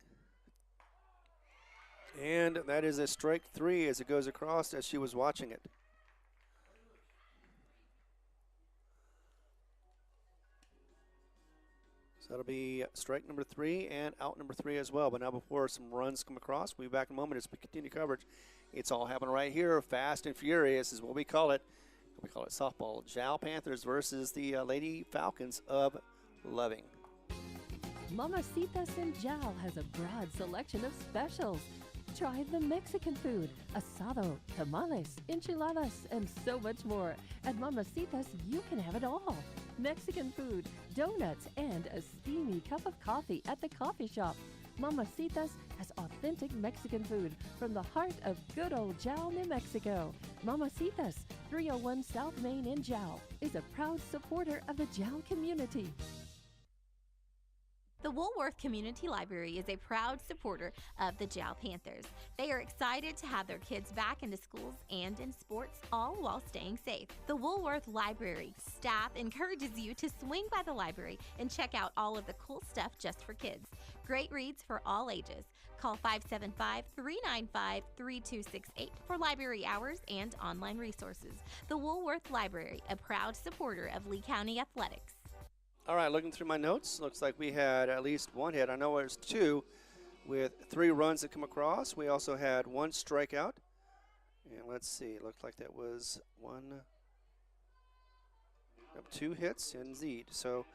And that is a strike 3 as it goes across as she was watching it. So that'll be strike number 3 and out number 3 as well. But now before some runs come across, we'll be back in a moment as we continue coverage. It's all happening right here. Fast and Furious is what we call it. We call it softball. Jal Panthers versus the Lady Falcons of Loving. Mamacitas in Jal has a broad selection of specials. Try the Mexican food, asado, tamales, enchiladas, and so much more. At Mamacitas, you can have it all. Mexican food, donuts, and a steamy cup of coffee at the coffee shop. Mamacitas has authentic Mexican food from the heart of good old Jal, New Mexico. Mamacitas, 301 South Main in Jal, is a proud supporter of the Jal community. The Woolworth Community Library is a proud supporter of the Jal Panthers. They are excited to have their kids back into schools and in sports, all while staying safe. The Woolworth Library staff encourages you to swing by the library and check out all of the cool stuff just for kids. Great reads for all ages. Call 575-395-3268 for library hours and online resources. The Woolworth Library, a proud supporter of Lee County Athletics. All right, looking through my notes, looks like we had at least 1 hit. I know it was 2 with 3 runs that come across. We also had 1 strikeout. And let's see, it looked like that was 2 hits indeed. So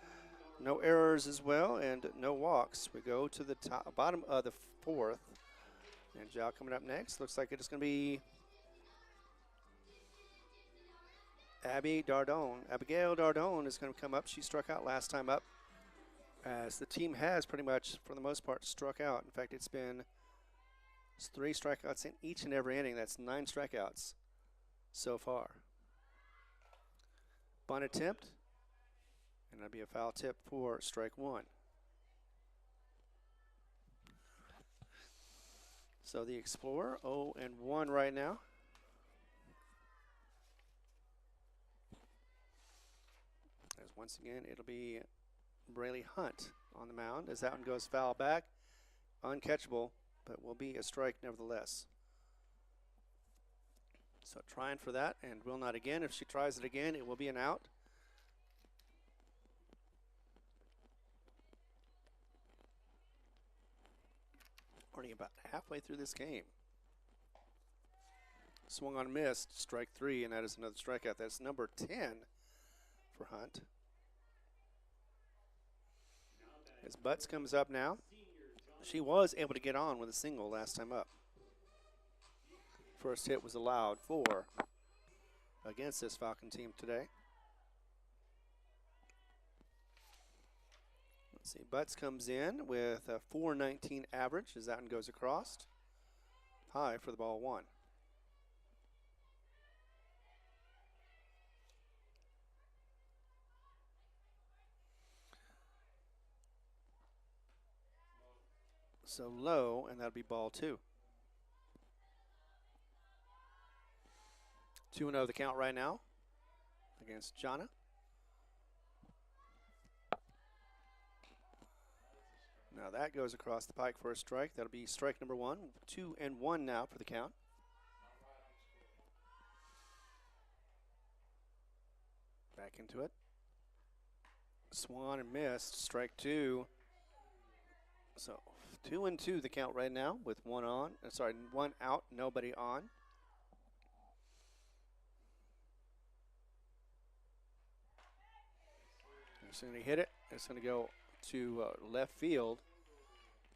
no errors as well and no walks. We go to the bottom of the 4th. And Jal coming up next. Looks like it's going to be Abigail Dardone is going to come up. She struck out last time up, as the team has pretty much, for the most part, struck out. In fact, it's 3 strikeouts in each and every inning. That's 9 strikeouts so far. bunt attempt, and that'll be a foul tip for strike one. So the Explorer 0-1 right now. As once again, it'll be Braley Hunt on the mound as that one goes foul back. Uncatchable, but will be a strike nevertheless. So trying for that, and will not again. If she tries it again, it will be an out. Already about halfway through this game. Swung on, missed, strike three, and that is another strikeout. That's number 10 for Hunt. As Butts comes up now, she was able to get on with a single last time up. First hit was allowed for against this Falcon team today. Let's see, Butts comes in with a .419 average as that one goes across. High for the ball one. So low, and that'll be ball two. 2-0 the count right now against Jana. Now that goes across the pike for a strike. That'll be strike number one. 2-1 now for the count. Back into it. Swung and missed. Strike two. So 2-2 the count right now with one out, nobody on. She's going to hit it. It's going to go to left field.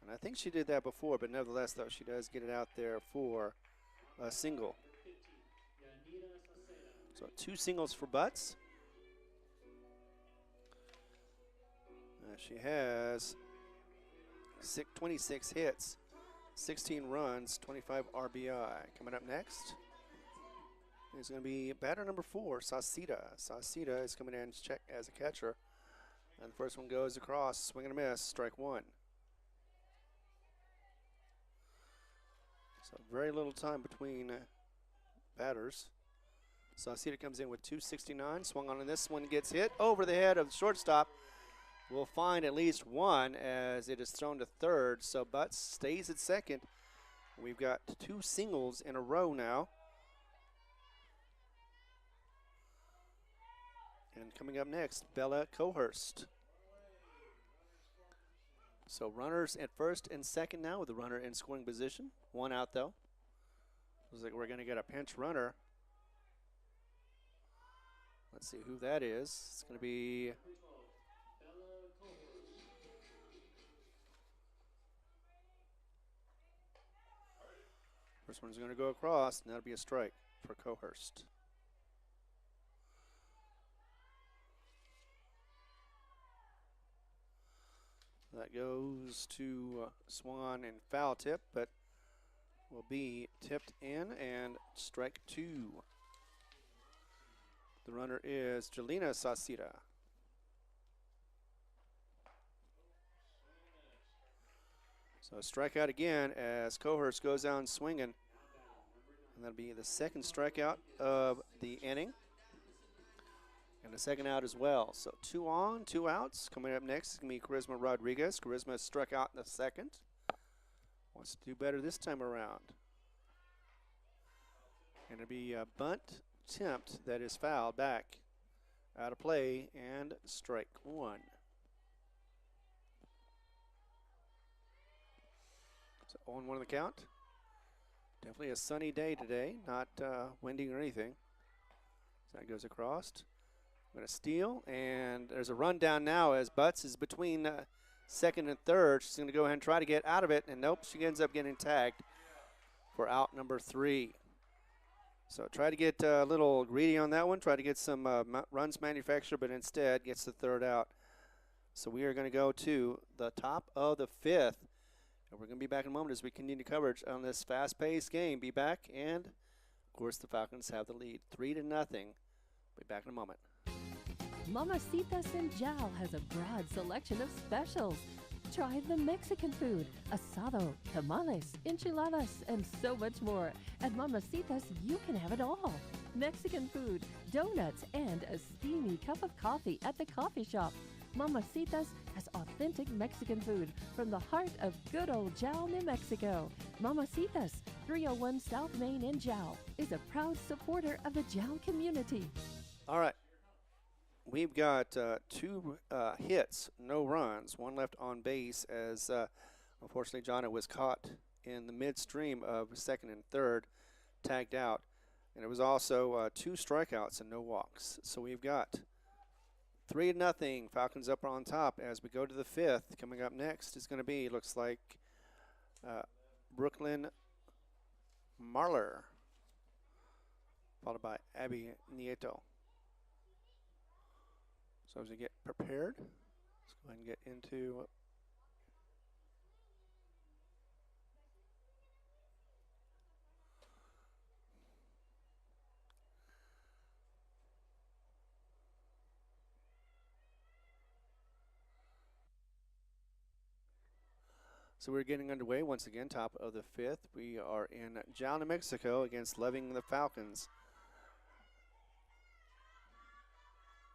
And I think she did that before, but nevertheless, though, she does get it out there for a single. So 2 singles for Butts. She has 26 hits, 16 runs, 25 RBI. Coming up next is going to be batter number 4, Sauceda. Sauceda is coming in check as a catcher. And the first one goes across, swing and a miss, strike one. So very little time between batters. Sauceda comes in with 269, swung on, and this one gets hit over the head of the shortstop. We'll find at least one as it is thrown to third, so Butts stays at second. We've got 2 singles in a row now. And coming up next, Bella Cohurst. So runners at first and second now with the runner in scoring position. One out though. Looks like we're going to get a pinch runner. Let's see who that is. It's going to be first one's going to go across, and that'll be a strike for Cohurst. That goes to Swan and foul tip, but will be tipped in and strike two. The runner is Jelena Sauceda. So a strikeout again as Cohurst goes down swinging. And that'll be the second strikeout of the inning. And the second out as well. So 2 on, 2 outs. Coming up next is going to be Charisma Rodriguez. Charisma struck out in the second. Wants to do better this time around. And it'll be a bunt attempt that is fouled back. Out of play and strike one. So 0-1 the count. Definitely a sunny day today, not windy or anything. So that goes across. Going to steal, and there's a run down now as Butts is between second and third. She's going to go ahead and try to get out of it, and nope, she ends up getting tagged for out number 3. So try to get a little greedy on that one, try to get some runs manufactured, but instead gets the third out. So we are going to go to the top of the 5th, and we're going to be back in a moment as we continue coverage on this fast-paced game. Be back, and of course the Falcons have the lead 3-0. Be back in a moment. Mamacitas in Jal has a broad selection of specials. Try the Mexican food, asado, tamales, enchiladas, and so much more. At Mamacitas, you can have it all. Mexican food, donuts, and a steamy cup of coffee at the coffee shop. Mamacitas has authentic Mexican food from the heart of good old Jal, New Mexico. Mamacitas, 301 South Main in Jal, is a proud supporter of the Jal community. All right. We've got two hits, no runs, one left on base as unfortunately Johnny was caught in the midstream of second and third, tagged out. And it was also two strikeouts and no walks. So we've got 3-0, Falcons up on top as we go to the fifth. Coming up next is going to be, looks like, Brooklyn Marler, followed by Abby Nieto. So as we get prepared, let's go ahead and get into So we're getting underway once again, top of the fifth. We are in Jal, New Mexico against Loving the Falcons.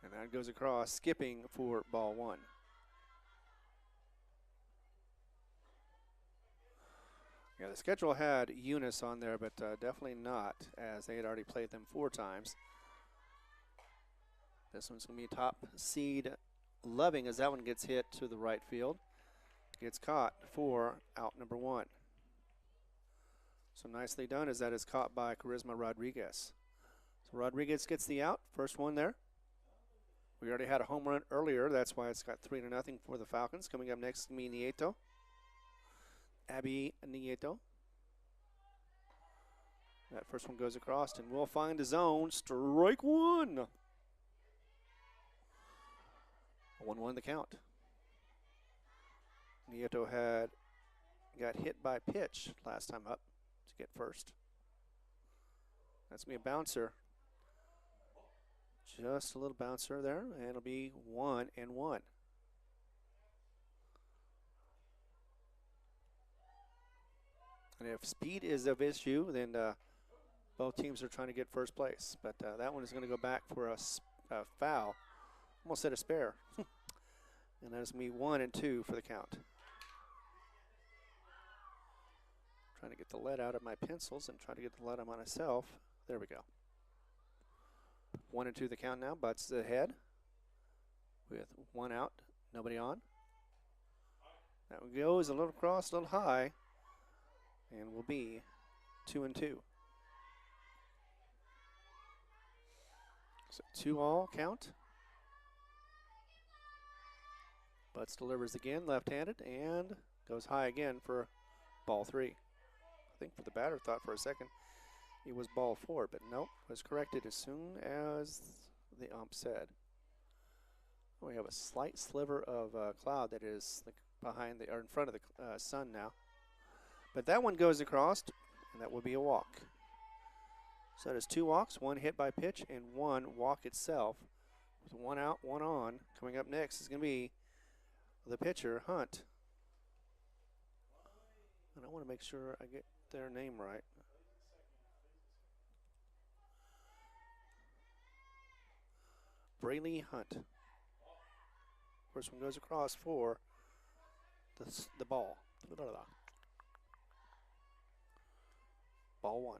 And that goes across, skipping for ball one. Yeah, the schedule had Eunice on there, but definitely not, as they had already played them 4 times. This one's going to be top seed Loving as that one gets hit to the right field. Gets caught for out number 1. So nicely done as that is caught by Charisma Rodriguez. So Rodriguez gets the out, first one there. We already had a home run earlier. That's why it's got 3-0 for the Falcons. Coming up next is going to be Nieto. Abby Nieto. That first one goes across and we'll find a zone. Strike one. 1-1 the count. Nieto got hit by pitch last time up to get first. That's going to be a bouncer. Just a little bouncer there, and it'll be 1-1. And if speed is of issue, then both teams are trying to get first place. But that one is going to go back for a foul. Almost said a spare. And that is going to be 1 and 2 for the count. Trying to get the lead out of my pencils and try to get the lead out of myself. There we go. 1 and 2 the count now. Butts ahead with 1 out, nobody on. That one goes a little cross, a little high, and will be 2 and 2. So 2-all count. Butts delivers again, left-handed, and goes high again for ball 3. I think for the batter, thought for a second it was ball 4, but nope, was corrected as soon as the ump said. We have a slight sliver of cloud that is behind or in front of the sun now. But that one goes across, and that will be a walk. So that is 2 walks, 1 hit by pitch, and 1 walk itself. With 1 out, 1 on. Coming up next is going to be the pitcher, Hunt. And I want to make sure I get their name right. Braley Hunt. First one goes across for the ball. Ball 1.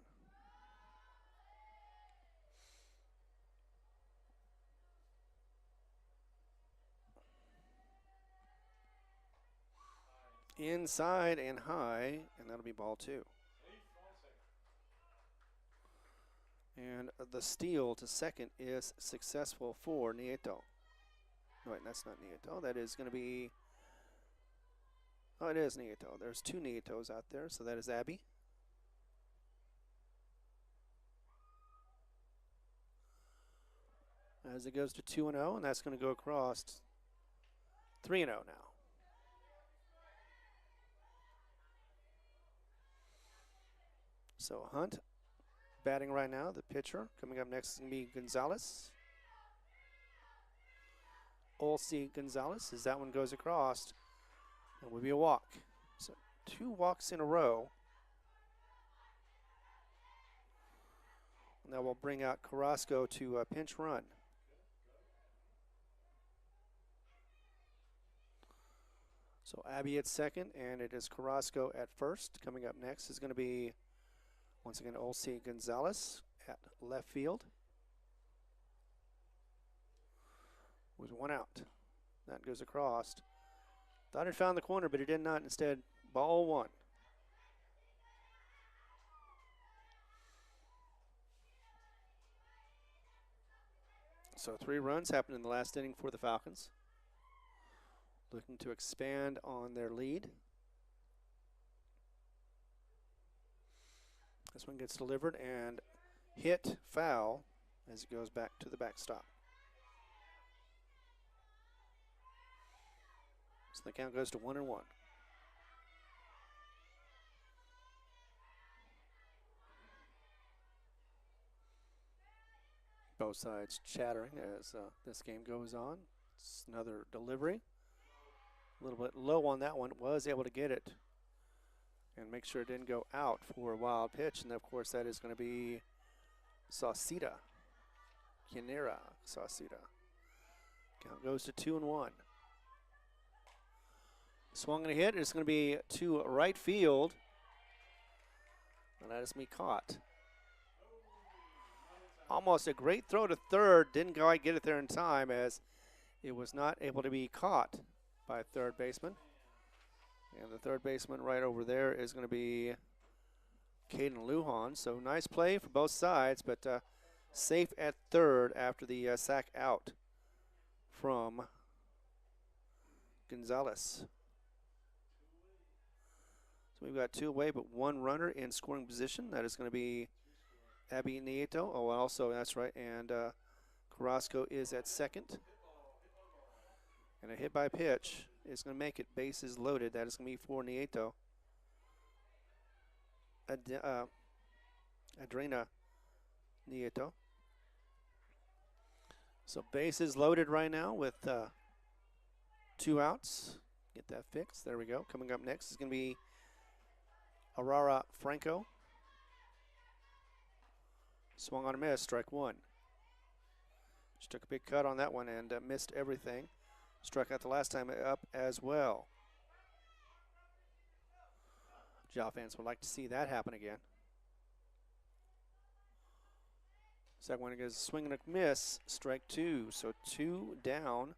Inside and high, and that'll be ball 2. And the steal to second is successful for Nieto. No, wait, that's not Nieto. That is going to be, oh, it is Nieto. There's 2 Nietos out there, so that is Abby. As it goes to 2-0, and that's going to go across 3-0 now. So Hunt batting right now, the pitcher. Coming up next is going to be Gonzalez. Olsey Gonzalez as that one goes across. It will be a walk. So 2 walks in a row. And that will bring out Carrasco to pinch run. So Abby at second, and it is Carrasco at first. Coming up next is going to be, once again, Olsey Gonzalez at left field. With 1 out. That goes across. Thought it found the corner, but it did not. Instead, ball 1. So 3 runs happened in the last inning for the Falcons. Looking to expand on their lead. This one gets delivered and hit foul as it goes back to the backstop. So the count goes to 1-1. Both sides chattering as this game goes on. It's another delivery. A little bit low on that one. Was able to get it and make sure it didn't go out for a wild pitch. And of course, that is going to be Sauceda. Yanira Sauceda. Count goes to 2-1. Swung and a hit. It's going to be to right field. And that is me caught. Almost a great throw to third. Didn't quite get it there in time as it was not able to be caught by third baseman. And the third baseman right over there is going to be Caden Lujan. So nice play for both sides, but safe at third after the sack out from Gonzalez. So we've got 2 away, but 1 runner in scoring position. That is going to be Abby Nieto. Oh, also, that's right. And Carrasco is at second. And a hit by pitch is going to make it bases loaded. That is going to be for Nieto. Adrena Nieto. So bases loaded right now with 2 outs. Get that fixed. There we go. Coming up next is going to be Aurora Franco. Swung on a miss, strike 1. She took a big cut on that one and missed everything. Struck out the last time up as well. Jal fans would like to see that happen again. Second one goes swing and a miss, strike 2. So 2 down.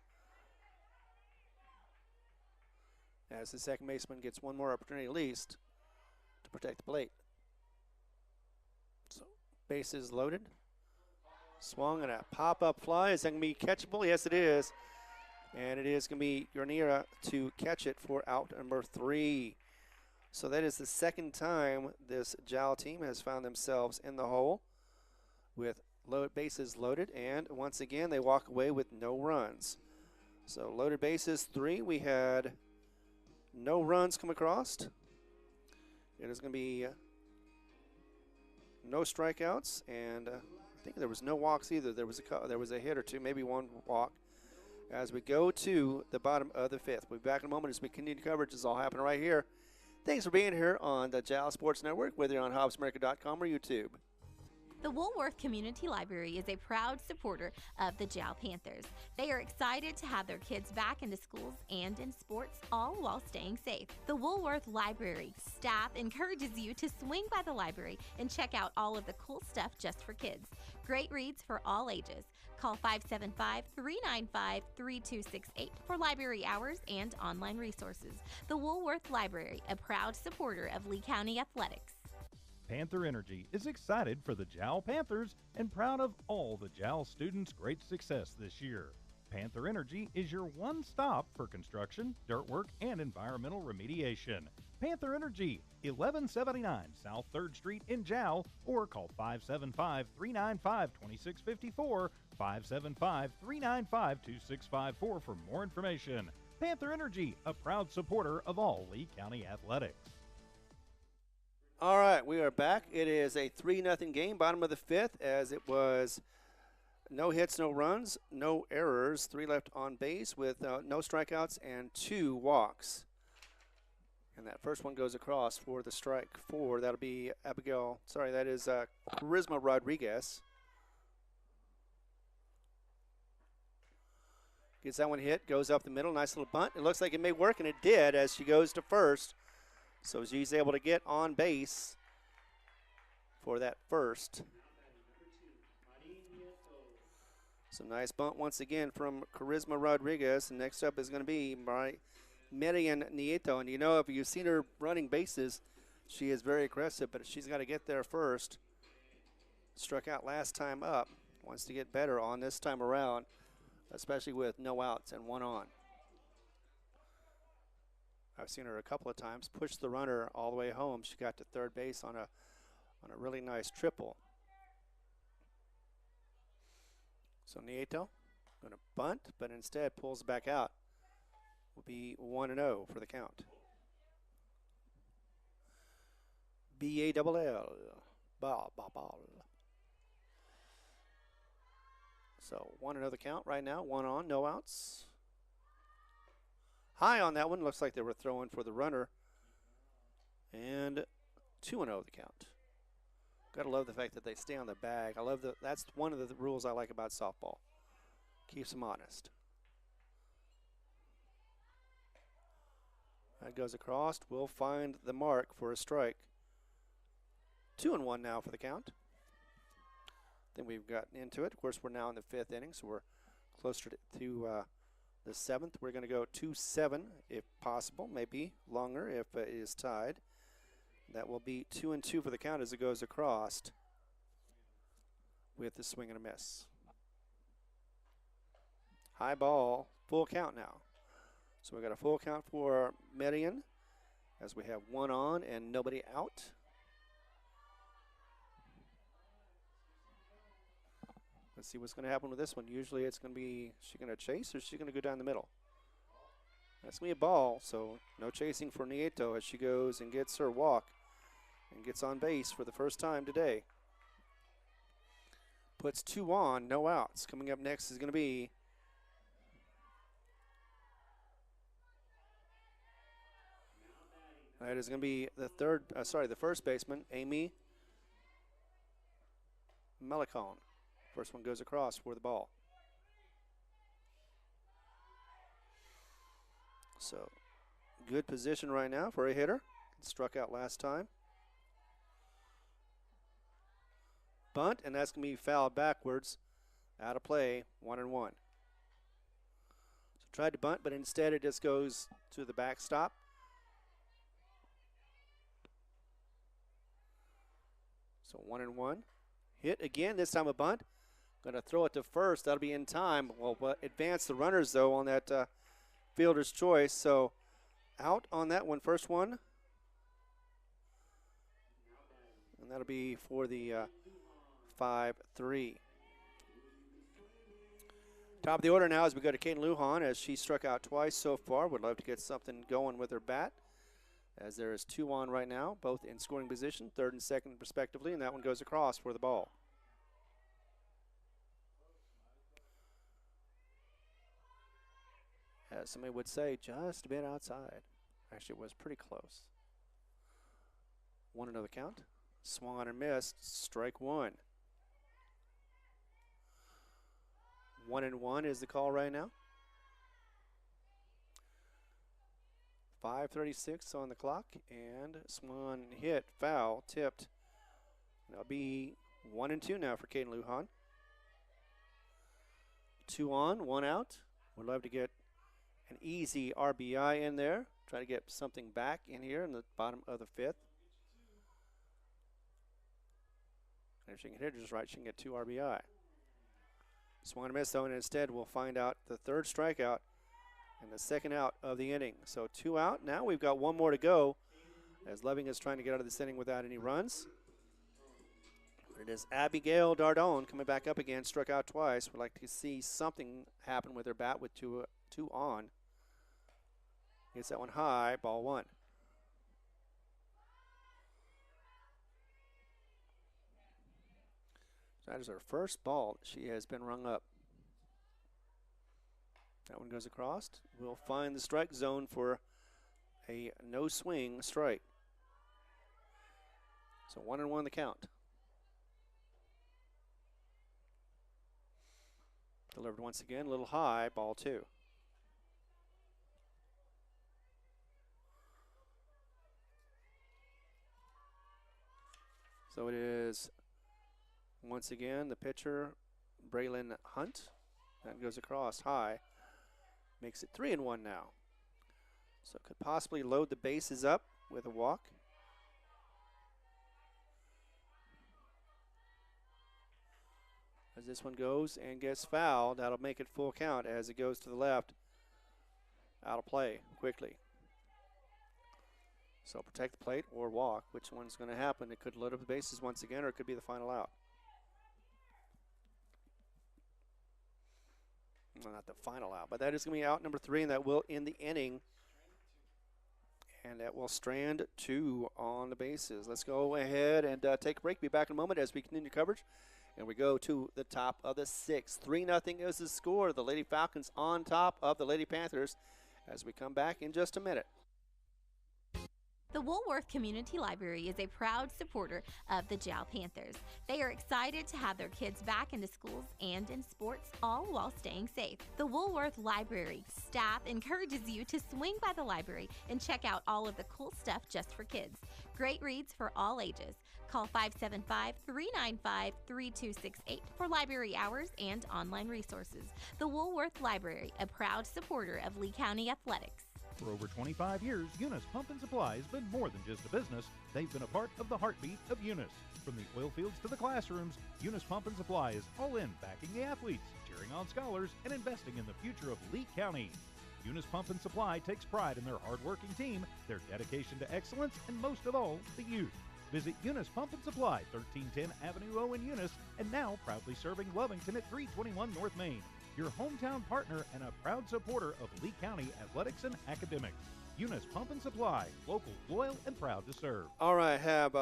As the second baseman gets one more opportunity at least to protect the plate. So bases loaded. Swung and a pop-up fly. Is that going to be catchable? Yes, it is. And it is going to be Yarnira to catch it for out number 3. So that is the second time this Jal team has found themselves in the hole with bases loaded. And once again, they walk away with no runs. So loaded bases 3. We had no runs come across. It is going to be no strikeouts, and I think there was no walks either. There was a hit or two, maybe 1 walk. As we go to the bottom of the 5th. We'll be back in a moment as we continue coverage. This is all happening right here. Thanks for being here on the Jal Sports Network, whether you're on HobbsAmerica.com or YouTube. The Woolworth Community Library is a proud supporter of the Jal Panthers. They are excited to have their kids back into schools and in sports, all while staying safe. The Woolworth Library staff encourages you to swing by the library and check out all of the cool stuff just for kids. Great reads for all ages. Call 575-395-3268 for library hours and online resources. The Woolworth Library, a proud supporter of Lee County Athletics. Panther Energy is excited for the Jal Panthers and proud of all the Jal students' great success this year. Panther Energy is your one-stop for construction, dirt work, and environmental remediation. Panther Energy, 1179 South 3rd Street in Jal, or call 575-395-2654, 575-395-2654 for more information. Panther Energy, a proud supporter of all Lee County athletics. All right, we are back. It is a 3-0 game, bottom of the 5th, as it was No hits, no runs, no errors. 3 left on base with no strikeouts and 2 walks. And that first one goes across for the strike 4. That'll be that is Charisma Rodriguez. Gets that one hit, goes up the middle, nice little bunt. It looks like it may work, and it did as she goes to first. So she's able to get on base for that first. So nice bunt once again from Charisma Rodriguez. And next up is going to be Marian Nieto. And you know, if you've seen her running bases, she is very aggressive, but she's got to get there first. Struck out last time up. Wants to get better on this time around, especially with no outs and 1 on. I've seen her a couple of times push the runner all the way home. She got to third base on a really nice triple. So Nieto going to bunt, but instead pulls back out. Will be 1-0 for the count. B-A-double-L. Ball. So 1-0 the count right now. 1 on, no outs. High on that one. Looks like they were throwing for the runner. And 2-0 the count. Gotta love the fact that they stay on the bag. That's one of the rules I like about softball. Keeps them honest. That goes across. We'll find the mark for a strike. 2-1 now for the count. Then we've gotten into it. Of course, we're now in the 5th inning, so we're closer to the 7th. We're going to go 2-7 if possible, maybe longer if it is tied. That will be 2-2 for the count as it goes across with the swing and a miss. High ball, full count now. So we got a full count for Marian as we have 1 on and nobody out. Let's see what's going to happen with this one. Usually it's going to be, is she going to chase or is she going to go down the middle? That's going to be a ball, so no chasing for Nieto as she goes and gets her walk and gets on base for the first time today. Puts 2 on, no outs. Coming up next is going to be that is going to be the first baseman, Amy Melicone. First one goes across for the ball. So, good position right now for a hitter. Struck out last time. Bunt, and that's going to be fouled backwards. Out of play, 1-1. So tried to bunt, but instead it just goes to the backstop. So 1-1. Hit again, this time a bunt. Going to throw it to first. That'll be in time. Well, advance the runners, though, on that fielder's choice. So out on that one, first one. And that'll be for the 5-3. Top of the order now as we go to Kate Lujan as she struck out twice so far. Would love to get something going with her bat as there is 2 on right now, both in scoring position, 3rd and 2nd respectively, and that one goes across for the ball. As somebody would say, just a bit outside. Actually, it was pretty close. 1-0 the count. Swung on and missed. Strike 1. 1-1 is the call right now. 5:36 on the clock, and Swan hit, foul, tipped. That'll be 1-2 now for Caden Lujan. 2 on, 1 out. Would love to get an easy RBI in there. Try to get something back in here in the bottom of the 5th. And if she can hit it just right, she can get 2 RBI. Swung and missed though, and instead we'll find out the 3rd strikeout and the 2nd out of the inning. So 2 out. Now we've got 1 more to go as Loving is trying to get out of this inning without any runs. It is Abigail Dardone coming back up again, struck out twice. Would like to see something happen with her bat with 2 on. Gets that one high, ball 1. That is her first ball. She has been rung up. That one goes across. We'll find the strike zone for a no swing strike. So 1-1 the count. Delivered once again, a little high, ball 2. So it is, once again, the pitcher, Braylon Hunt. That goes across high. Makes it 3-1 now. So could possibly load the bases up with a walk. As this one goes and gets fouled, that'll make it full count as it goes to the left. Out of play quickly. So protect the plate or walk. Which one's going to happen? It could load up the bases once again, or it could be the final out. Well, not the final out, but that is going to be out number 3, and that will end the inning. And that will strand 2 on the bases. Let's go ahead and take a break. Be back in a moment as we continue coverage. And we go to the top of the 6th. 3-0 is the score. The Lady Falcons on top of the Lady Panthers as we come back in just a minute. The Woolworth Community Library is a proud supporter of the Jal Panthers. They are excited to have their kids back into schools and in sports, all while staying safe. The Woolworth Library staff encourages you to swing by the library and check out all of the cool stuff just for kids. Great reads for all ages. Call 575-395-3268 for library hours and online resources. The Woolworth Library, a proud supporter of Lee County Athletics. For over 25 years, Eunice Pump and Supply has been more than just a business. They've been a part of the heartbeat of Eunice. From the oil fields to the classrooms, Eunice Pump and Supply is all in backing the athletes, cheering on scholars, and investing in the future of Lee County. Eunice Pump and Supply takes pride in their hardworking team, their dedication to excellence, and most of all, the youth. Visit Eunice Pump and Supply, 1310 Avenue O in Eunice, and now proudly serving Lovington at 321 North Main. Your hometown partner and a proud supporter of Lee County athletics and academics. Eunice Pump and Supply, local, loyal, and proud to serve. All right, have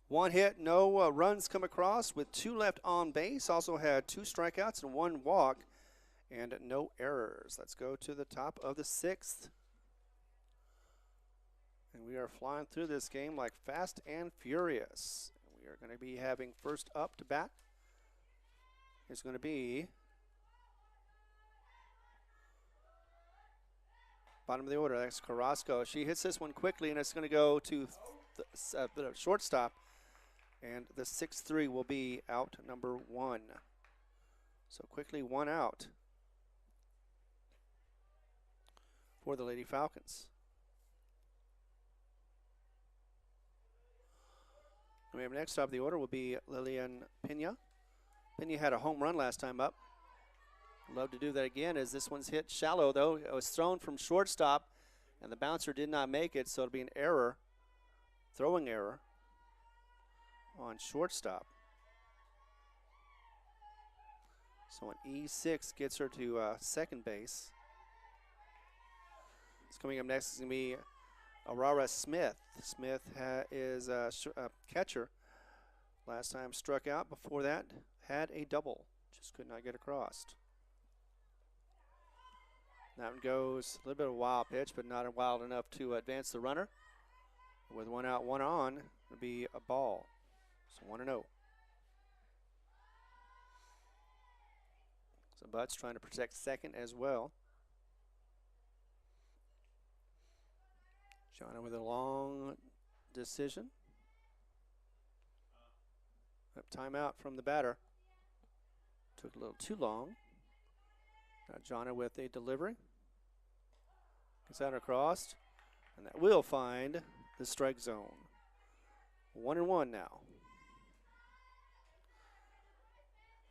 one hit, no runs come across with 2 left on base. Also had 2 strikeouts and 1 walk and no errors. Let's go to the top of the 6th. And we are flying through this game like fast and furious. We are going to be having first up to bat. It's going to be bottom of the order. That's Carrasco. She hits this one quickly, and it's going to go to the shortstop. And the 6-3 will be out number 1. So quickly 1 out for the Lady Falcons. We have next up the order will be Lillian Pena. Pena had a home run last time up. Love to do that again as this one's hit shallow, though. It was thrown from shortstop, and the bouncer did not make it, so it'll be an error, throwing error on shortstop. So an E6 gets her to second base. It's coming up next is going to be Aurora Smith. Smith is a catcher. Last time struck out. Before that, had a double. Just could not get across. That one goes a little bit of a wild pitch, but not wild enough to advance the runner. With 1 out, 1 on, it'll be a ball. So 1-0. So Butts trying to protect second as well. Shauna with a long decision. Timeout from the batter. Took a little too long. Now Jonna with a delivery. Gets out across. And that will find the strike zone. 1-1 now.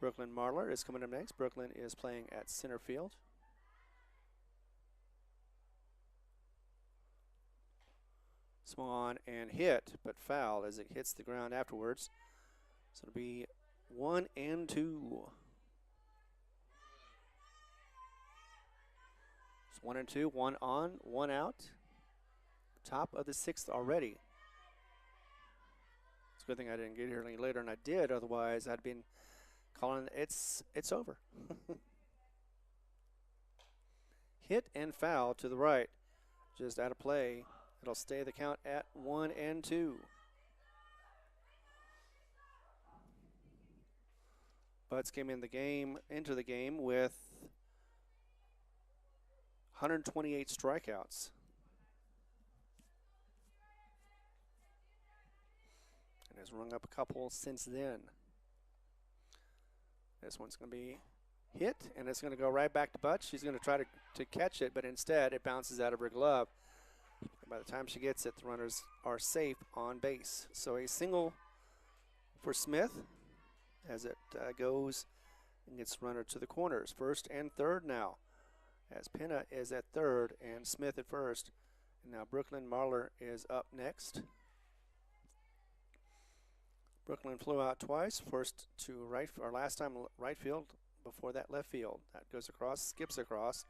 Brooklyn Marlar is coming up next. Brooklyn is playing at center field. Swung on and hit, but foul as it hits the ground afterwards. So it'll be 1-2. It's 1-2, 1 on, 1 out. Top of the 6th already. It's a good thing I didn't get here any later, and I did. Otherwise, I'd been calling it's over. Hit and foul to the right, just out of play. It'll stay the count at 1-2. Butts came into the game with 128 strikeouts. And has rung up a couple since then. This one's going to be hit, and it's going to go right back to Butts. She's going to try to catch it, but instead it bounces out of her glove. And by the time she gets it, the runners are safe on base. So a single for Smith as it goes and gets runner to the corners. First and third now, as Penna is at third and Smith at first. And now Brooklyn Marler is up next. Brooklyn flew out twice, first to right, or last time right field, before that left field. That goes across, skips across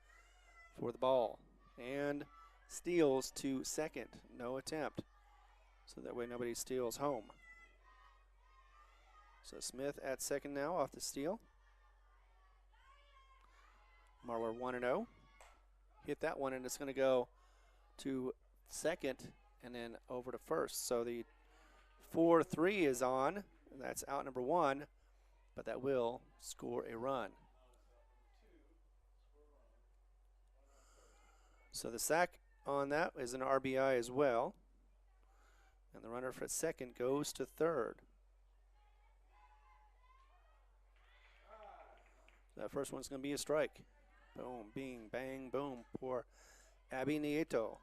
for the ball, and steals to second. No attempt, so that way nobody steals home. So Smith at second now off the steal. Marler 1-0. Hit that one, and it's going to go to second and then over to first. So the 4-3 is on, and that's out number one, but that will score a run. So the sack on that is an RBI as well, and the runner for second goes to third. That first one's going to be a strike. Boom, bing, bang, boom for Abby Nieto.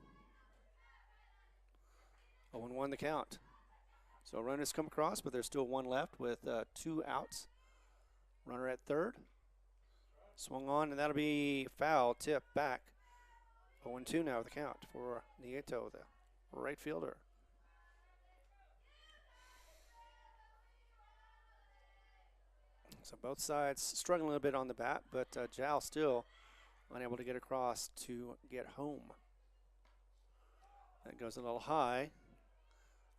0-1 the count. So runners come across, but there's still one left with 2 outs. Runner at third. Swung on, and that'll be foul, tip back. 0-2 now the count for Nieto, the right fielder. So both sides struggling a little bit on the bat, but Jal still unable to get across to get home. That goes a little high.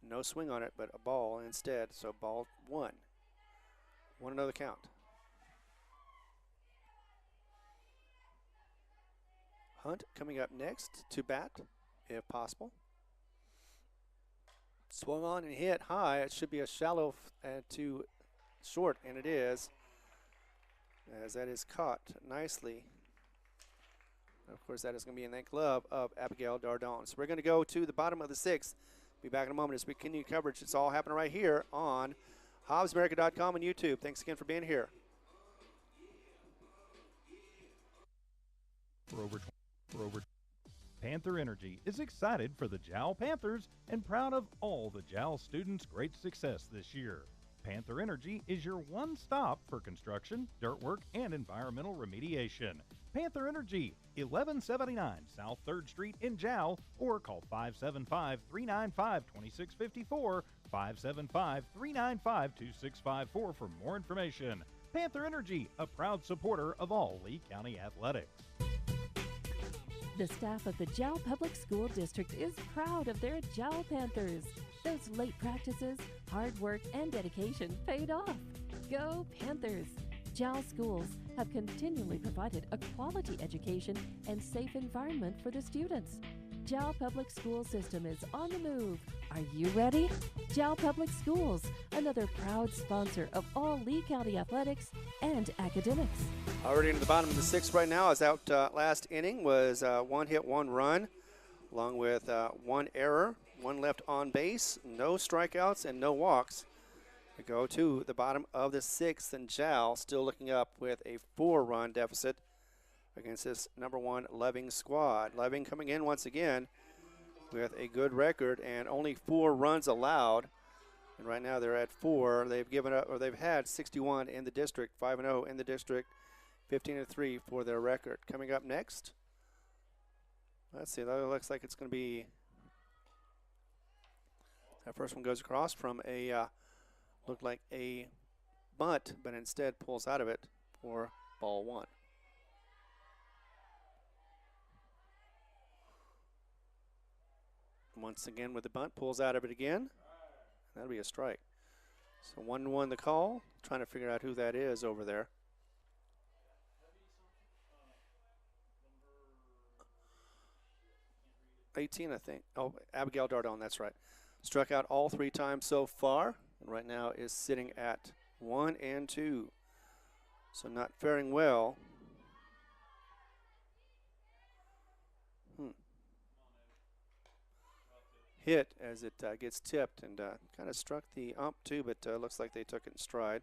No swing on it, but a ball instead. So ball 1. 1-0 the count. Hunt coming up next to bat, if possible. Swung on and hit high. It should be a shallow to short, and it is, as that is caught nicely. Of course, that is going to be in that glove of Abigail Dardon. So we're going to go to the bottom of the 6th. Be back in a moment as we continue coverage. It's all happening right here on HobbsAmerica.com and YouTube. Thanks again for being here. Panther Energy is excited for the Jal Panthers and proud of all the Jal students' great success this year. Panther Energy is your one stop for construction, dirt work, and environmental remediation. Panther Energy, 1179 South 3rd Street in Jal, or call 575-395-2654, 575-395-2654 for more information. Panther Energy, a proud supporter of all Lee County athletics. The staff of the Jal Public School District is proud of their Jal Panthers. Those late practices, hard work, and dedication paid off. Go Panthers! Jal schools have continually provided a quality education and safe environment for the students. Jal Public School System is on the move. Are you ready? Jal Public Schools, another proud sponsor of all Lee County athletics and academics. Already into the bottom of the 6th right now, as out last inning was 1 hit, 1 run, along with 1 error, 1 left on base, no strikeouts, and no walks. We go to the bottom of the 6th, and Jal still looking up with a 4-run deficit against this number 1 Loving squad. Loving coming in once again with a good record and only 4 runs allowed. And right now they're at 4. They've given up, or they've had 61 in the district, 5-0 in the district, 15-3 for their record. Coming up next, let's see, that looks like it's going to be, that first one goes across from a, looked like a bunt, but instead pulls out of it for ball 1. Once again with the bunt, pulls out of it again. That'll be a strike. So 1-1 the call. Trying to figure out who that is over there. '18, I think. Oh, Abigail Dardone, that's right. Struck out all 3 times so far, and right now is sitting at 1-2. So not faring well. Hit as it gets tipped and kind of struck the ump too, but looks like they took it in stride.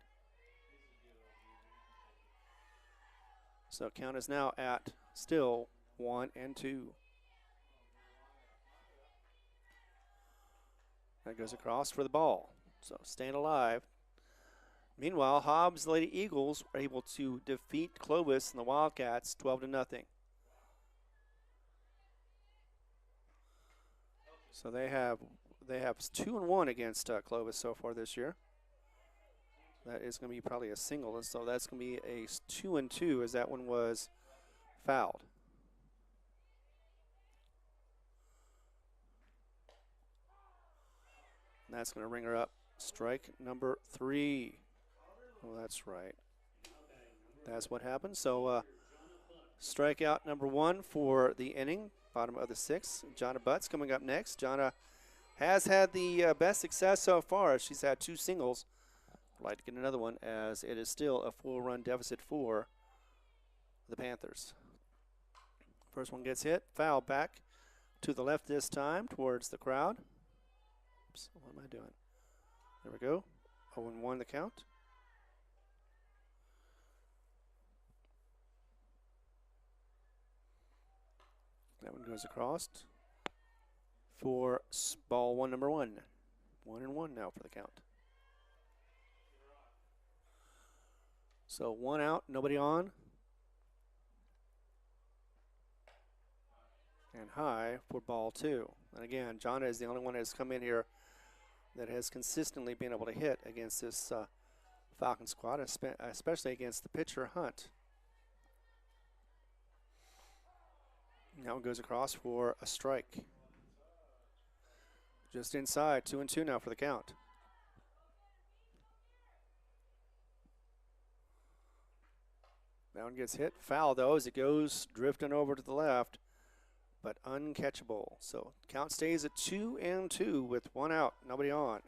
So count is now at still 1-2. That goes across for the ball. So staying alive. Meanwhile, Hobbs Lady Eagles are able to defeat Clovis and the Wildcats 12-0. So they have 2-1 against Clovis so far this year. That is going to be probably a single, and so that's going to be a 2-2 as that one was fouled. And that's going to ring her up. Strike number 3. Well, that's right. That's what happened. So strikeout number 1 for the inning, bottom of the 6th. Jonna Butts coming up next. Jonna has had the best success so far. She's had 2 singles. I'd like to get another one as it is still a 4-run deficit for the Panthers. First one gets hit. Foul back to the left this time towards the crowd. Oops, what am I doing? There we go. 0-1 the count. That one goes across for ball 1, number 1. 1-1 now for the count. So 1 out, nobody on. And high for ball 2. And again, Jonna is the only one that has come in here that has consistently been able to hit against this Falcon squad, especially against the pitcher, Hunt. Now it goes across for a strike. Just inside, 2-2 now for the count. That one gets hit. Foul, though, as it goes drifting over to the left, but uncatchable. So count stays at 2-2 with 1 out, nobody on.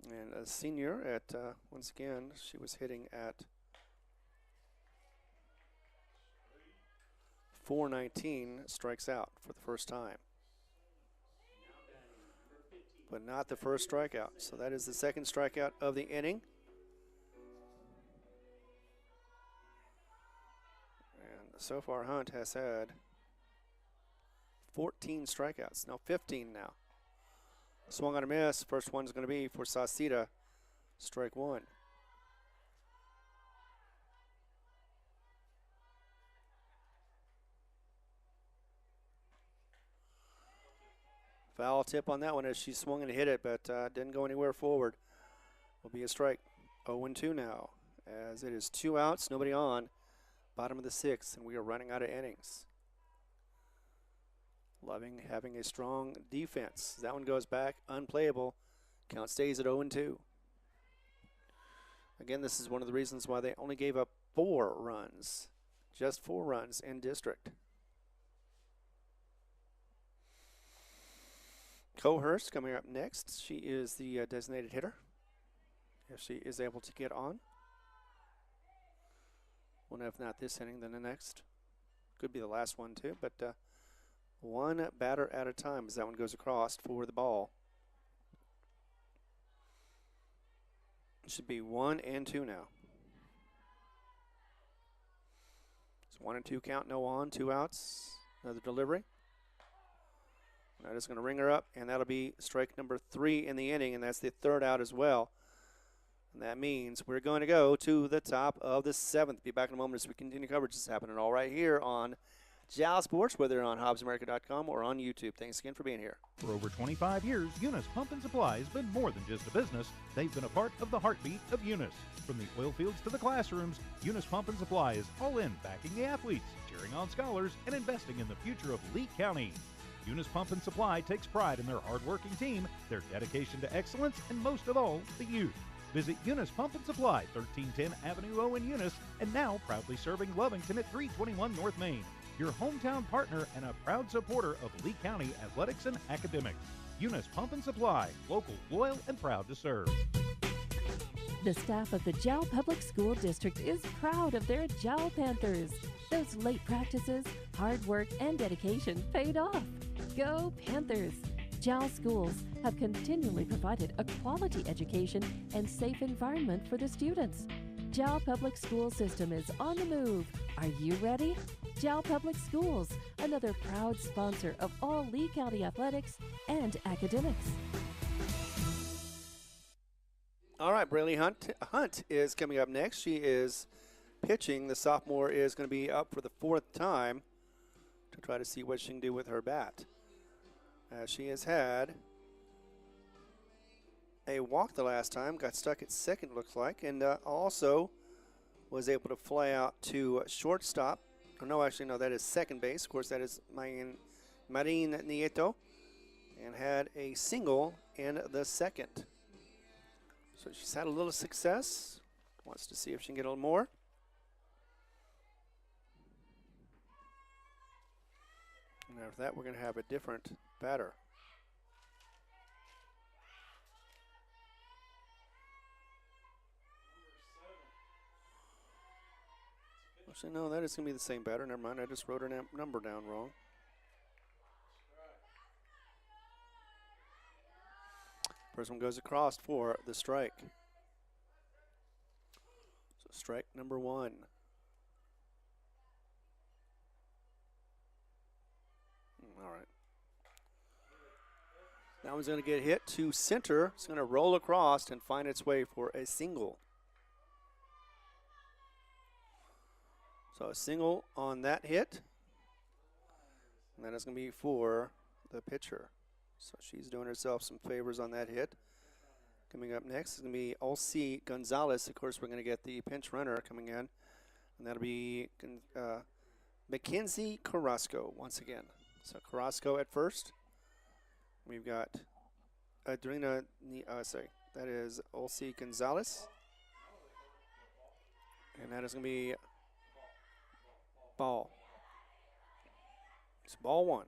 And a senior at, once again, she was hitting at .419, strikes out for the first time. But not the first strikeout. So that is the second strikeout of the inning. And so far Hunt has had 14 strikeouts. No, 15 now. Swung on a miss. First one's going to be for Sauceda. Strike 1. Foul tip on that one as she swung and hit it, but didn't go anywhere forward. Will be a strike. 0-2 now, as it is 2 outs, nobody on. Bottom of the 6th, and we are running out of innings. Loving having a strong defense. That one goes back, unplayable. Count stays at 0-2. Again, this is one of the reasons why they only gave up 4 runs. Just 4 runs in district. Cohurst coming up next. She is the designated hitter. If she is able to get on. Well, if not this inning, then the next. Could be the last one too, but one batter at a time as that one goes across for the ball. It should be 1-2 now. It's 1-2 count, no on, 2 outs. Another delivery. That is going to ring her up, and that'll be strike number 3 in the inning, and that's the 3rd out as well. And that means we're going to go to the top of the 7th. Be back in a moment as we continue coverage. This is happening all right here on Jal Sports, whether on HobbsAmerica.com or on YouTube. Thanks again for being here. For over 25 years, Eunice Pump and Supply has been more than just a business. They've been a part of the heartbeat of Eunice. From the oil fields to the classrooms, Eunice Pump and Supply is all in backing the athletes, cheering on scholars, and investing in the future of Lee County. Eunice Pump and Supply takes pride in their hard-working team, their dedication to excellence, and most of all, the youth. Visit Eunice Pump and Supply, 1310 Avenue O in Eunice, and now proudly serving Lovington at 321 North Main. Your hometown partner and a proud supporter of Lee County athletics and academics. Eunice Pump and Supply, local, loyal, and proud to serve. The staff of the Jal Public School District is proud of their Jal Panthers. Those late practices, hard work, and dedication paid off. Go Panthers! Jal schools have continually provided a quality education and safe environment for the students. Jal Public School System is on the move. Are you ready? Jal Public Schools, another proud sponsor of all Lee County athletics and academics. All right, Braylee Hunt is coming up next. She is pitching. The sophomore is going to be up for the fourth time to try to see what she can do with her bat. She has had a walk the last time, got stuck at second, looks like, and also was able to fly out to shortstop. Oh, no, actually, no, that is second base. Of course, that is Marin Nieto, and had a single in the second. So she's had a little success. Wants to see if she can get a little more. And after that, we're going to have a different batter. Actually, no, that is going to be the same batter. Never mind, I just wrote her number down wrong. First one goes across for the strike. So strike number one. All right. That one's going to get hit to center. It's going to roll across and find its way for a single. So a single on that hit. And that is going to be for the pitcher. So she's doing herself some favors on that hit. Coming up next is going to be Olsi Gonzalez. Of course, we're going to get the pinch runner coming in. And that'll be Mackenzie Carrasco once again. So Carrasco at first. We've got Adrina, that is Olsi Gonzalez. And that is going to be ball. It's ball one.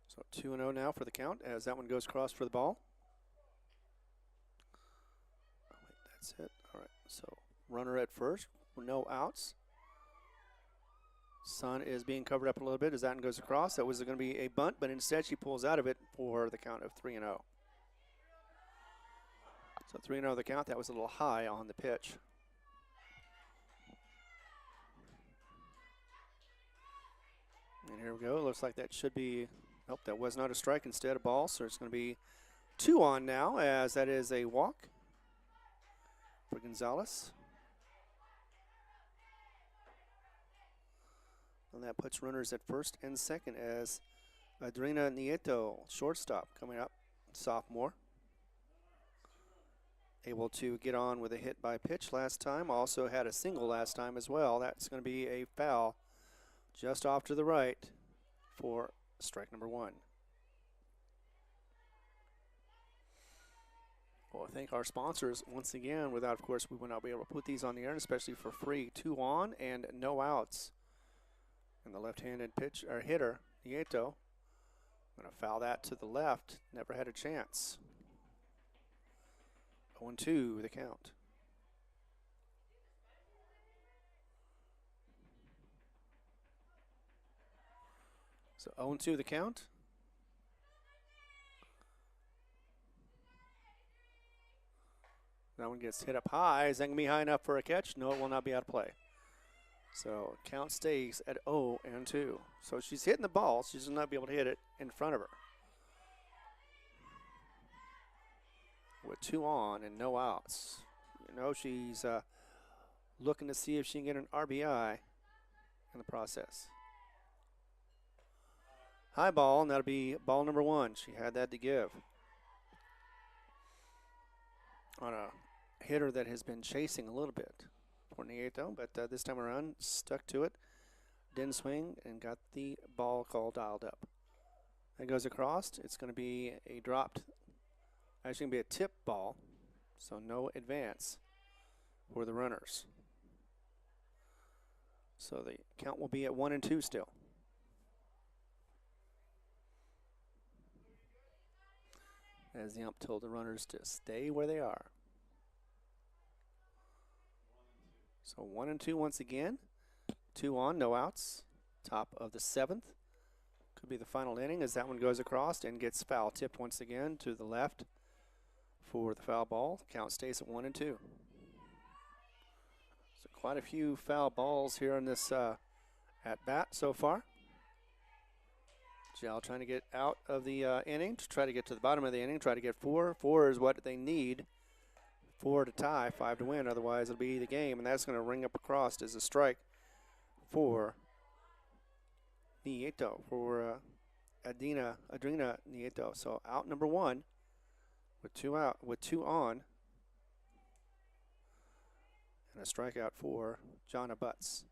So 2-0 now for the count as that one goes across for the ball. Oh, wait, that's it. All right, so runner at first, no outs. Sun is being covered up a little bit as that one goes across. That was going to be a bunt, but instead she pulls out of it for the count of 3-0. So 3-0 the count. That was a little high on the pitch. And here we go. It looks like that should be, nope, that was not a strike, instead a ball. So it's going to be 2 on now as that is a walk for Gonzalez. And that puts runners at first and second as Adrina Nieto, shortstop, coming up, sophomore. Able to get on with a hit by pitch last time. Also had a single last time as well. That's going to be a foul just off to the right for strike number one. Well, I thank our sponsors once again. Without, of course, we would not be able to put these on the air, especially for free. 2 on and no outs. And the left-handed pitch or hitter, Nieto, going to foul that to the left. Never had a chance. 0-2 the count. So 0-2 the count. That one gets hit up high. Is that going to be high enough for a catch? No, it will not be out of play. So count stays at 0-2. So she's hitting the ball. She's not be able to hit it in front of her. With 2 on and no outs. You know, she's looking to see if she can get an RBI in the process. High ball, and that'll be ball number 1. She had that to give. On a hitter that has been chasing a little bit for Nieto, but this time around stuck to it, didn't swing, and got the ball call dialed up. That goes across. It's going to be a dropped, actually going to be a tip ball, so no advance for the runners. So the count will be at 1-2 still. As the ump told the runners to stay where they are. So 1-2 once again. 2 on, no outs. Top of the 7th. Could be the final inning as that one goes across and gets foul tipped once again to the left for the foul ball. The count stays at 1-2. So quite a few foul balls here in this at bat so far. Jal trying to get out of the inning to try to get to the bottom of the inning, try to get 4. 4 is what they need. 4 to tie, 5 to win. Otherwise, it'll be the game, and that's going to ring up across as a strike for Nieto, for Adrina Nieto. So out number 1 with 2 out, with 2 on, and a strikeout for Jonna Butts.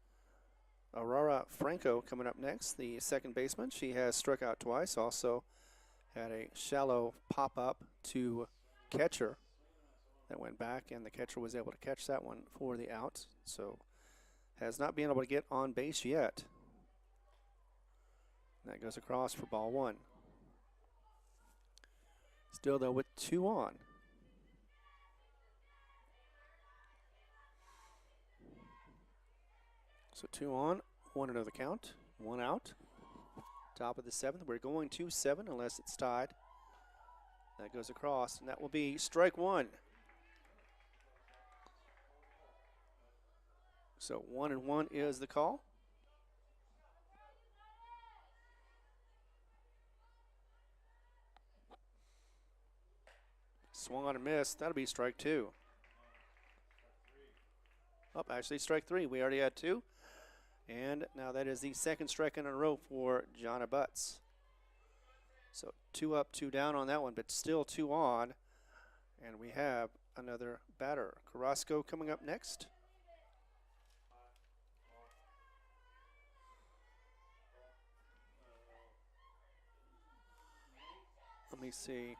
Aurora Franco coming up next, the second baseman. She has struck out twice, also had a shallow pop-up to catcher that went back, and the catcher was able to catch that one for the out. So has not been able to get on base yet. And that goes across for ball 1. Still, though, with 2 on. So 2 on, 1-0 the count, 1 out. Top of the 7th. We're going to 7 unless it's tied. That goes across, and that will be strike 1. So 1-1 is the call. Swung on and missed. That'll be strike 2. Oh, actually strike 3. We already had 2. And now that is the second strike in a row for Jonna Butts. So 2 up, 2 down on that one, but still 2 on. And we have another batter. Carrasco coming up next. Let me see.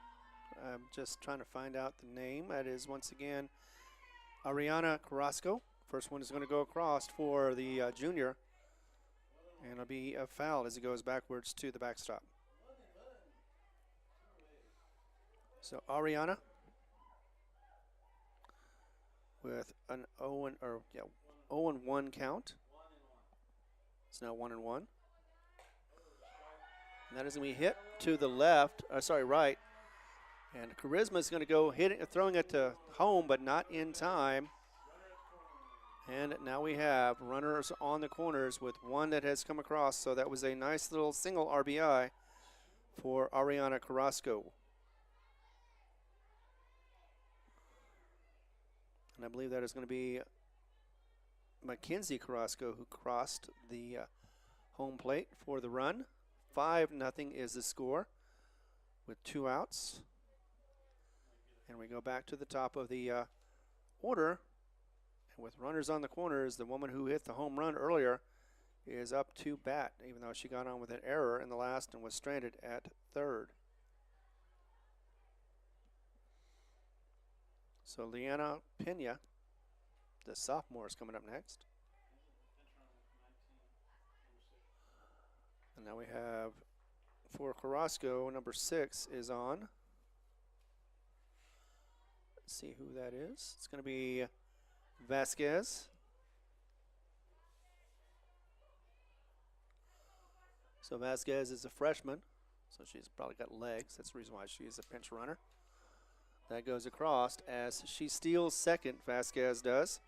I'm just trying to find out the name. That is, once again, Ariana Carrasco. First one is going to go across for the junior. And it'll be a foul as he goes backwards to the backstop. So Ariana with an 0-1 count. It's now 1-1. And that is going to be hit to the left, right. And Charisma is going to go throwing it to home, but not in time. And now we have runners on the corners with one that has come across. So that was a nice little single RBI for Ariana Carrasco. And I believe that is going to be Mackenzie Carrasco who crossed the home plate for the run. 5-0 is the score with 2 outs. And we go back to the top of the order. And with runners on the corners, the woman who hit the home run earlier is up to bat, even though she got on with an error in the last and was stranded at third. So Leanna Pena, the sophomore, is coming up next. And now we have, for Carrasco, number 6 is on. Let's see who that is. It's going to be Vasquez. So Vasquez is a freshman, so she's probably got legs. That's the reason why she is a pinch runner. That goes across as she steals second, Vasquez does.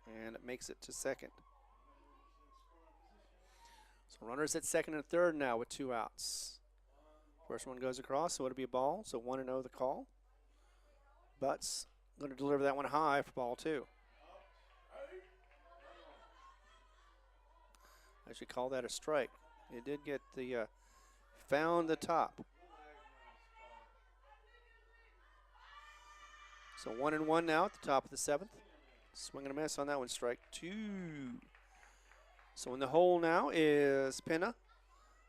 And it makes it to second. So runners at second and third now with 2 outs. First one goes across, so it'll be a ball. So 1-0 the call. Butts going to deliver that one high for ball 2. I should call that a strike. It did get the, found the top. So 1-1 now at the top of the 7th. Swing and a miss on that one, strike 2. So in the hole now is Penna,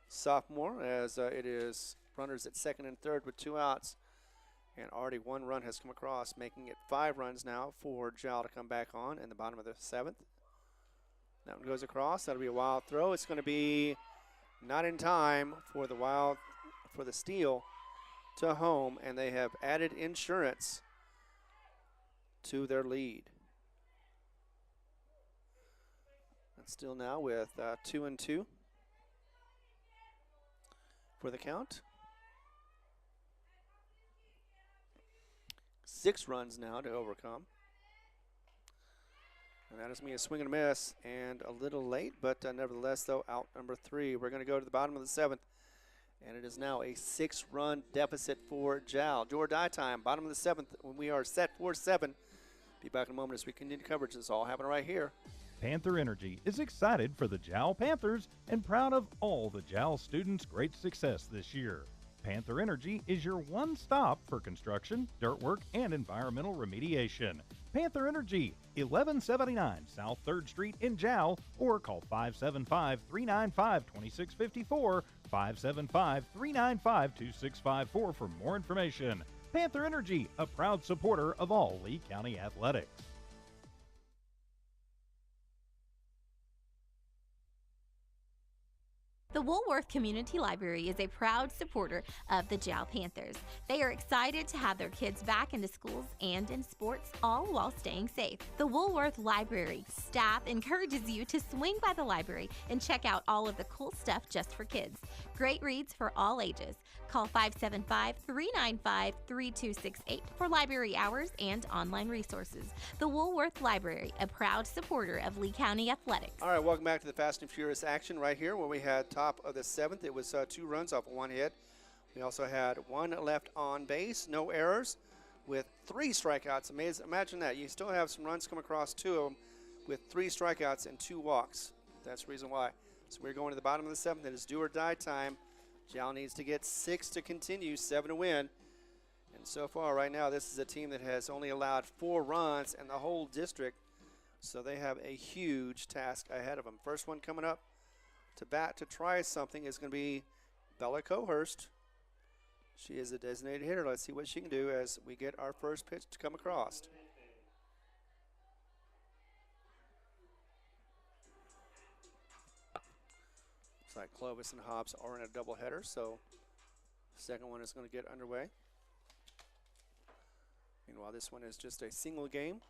sophomore, as it is runners at second and third with 2 outs. And already 1 run has come across, making it 5 runs now for Jal to come back on in the bottom of the 7th. That one goes across. That'll be a wild throw. It's going to be not in time for the steal to home, and they have added insurance to their lead. And still now with 2-2 for the count. 6 runs now to overcome. And that is me a swing and a miss, and a little late, but nevertheless, though, out number 3. We're going to go to the bottom of the 7th, and it is now a 6-run deficit for Jal. Do or die time, bottom of the 7th, when we are set for 7. Be back in a moment as we continue coverage. This is all happening right here. Panther Energy is excited for the Jal Panthers and proud of all the Jal students' great success this year. Panther Energy is your one stop for construction, dirt work, and environmental remediation. Panther Energy, 1179 South 3rd Street in Jal, or call 575-395-2654, 575-395-2654 for more information. Panther Energy, a proud supporter of all Lee County athletics. The Woolworth Community Library is a proud supporter of the Jal Panthers. They are excited to have their kids back into schools and in sports, all while staying safe. The Woolworth Library staff encourages you to swing by the library and check out all of the cool stuff just for kids. Great reads for all ages. Call 575-395-3268 for library hours and online resources. The Woolworth Library, a proud supporter of Lee County athletics. All right, welcome back to the Fast and Furious action right here where we had top of the 7th. It was 2 runs off of 1 hit. We also had 1 left on base, no errors, with 3 strikeouts. Imagine that. You still have some runs come across 2 of them with 3 strikeouts and 2 walks. That's the reason why. So we're going to the bottom of the 7th. It is do or die time. Jal needs to get 6 to continue, 7 to win. And so far right now, this is a team that has only allowed 4 runs in the whole district. So they have a huge task ahead of them. First one coming up to bat to try something is going to be Bella Cohurst. She is a designated hitter. Let's see what she can do as we get our first pitch to come across. Looks like Clovis and Hobbs are in a doubleheader, so the second one is going to get underway. Meanwhile, this one is just a single game.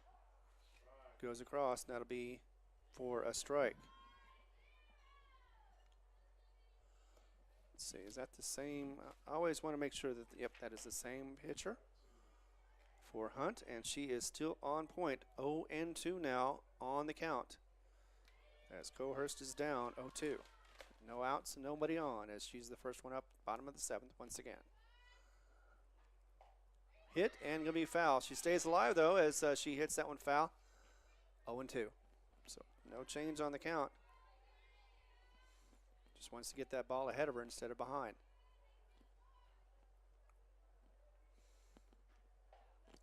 Goes across, and that'll be for a strike. Let's see, is that the same? I always want to make sure that, yep, that is the same pitcher for Hunt, and she is still on point. 0-2 now on the count as Cohurst is down 0-2. No outs, nobody on as she's the first one up, bottom of the 7th once again. Hit and going to be foul. She stays alive, though, as she hits that one foul. 0-2. So no change on the count. Just wants to get that ball ahead of her instead of behind.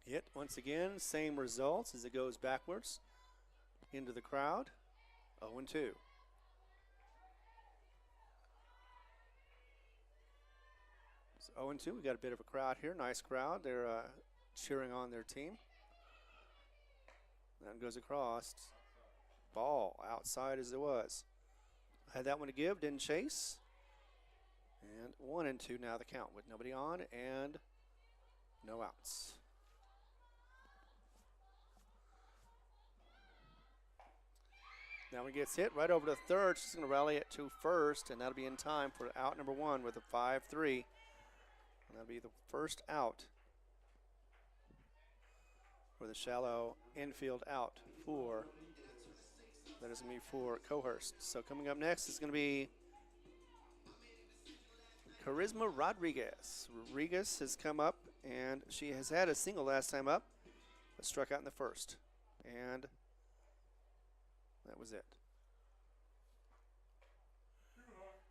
Hit once again, same results as it goes backwards into the crowd. 0-2. So 0-2, we got a bit of a crowd here. Nice crowd. They're cheering on their team. That goes across. Ball outside as it was. Had that one to give, didn't chase. And 1-2 now the count with nobody on and no outs. Now one gets hit right over to third. She's going to rally it to first, and that'll be in time for out number 1 with a 5-3. And that'll be the first out for the shallow infield out for, that is going to be for Cohurst. So coming up next is going to be Charisma Rodriguez. Rodriguez has come up, and she has had a single last time up, but struck out in the first. And that was it.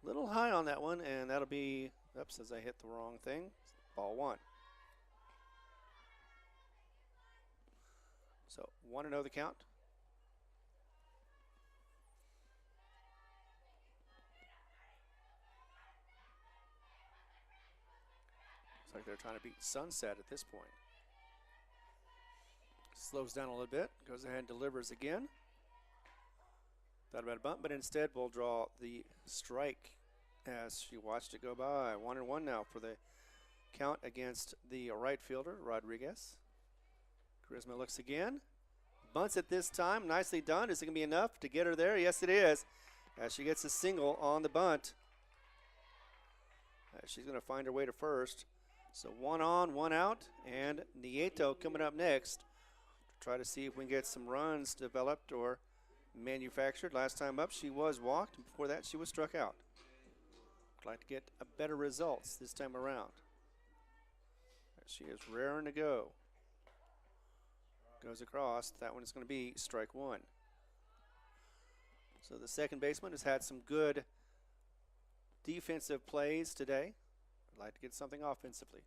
Little high on that one, and that'll be, oops, as I hit the wrong thing, ball 1. 1-0 the count. Looks like they're trying to beat Sunset at this point. Slows down a little bit, goes ahead and delivers again. Thought about a bunt, but instead will draw the strike as she watched it go by. 1-1 now for the count against the right fielder, Rodriguez. Charisma looks again. Bunts it this time. Nicely done. Is it going to be enough to get her there? Yes, it is. As she gets a single on the bunt. She's going to find her way to first. So 1 on, 1 out. And Nieto coming up next to try to see if we can get some runs developed or manufactured. Last time up, she was walked. And before that, she was struck out. I'd like to get a better results this time around. She is raring to go. Goes across. That one is going to be strike one. So the second baseman has had some good defensive plays today. I'd like to get something offensively.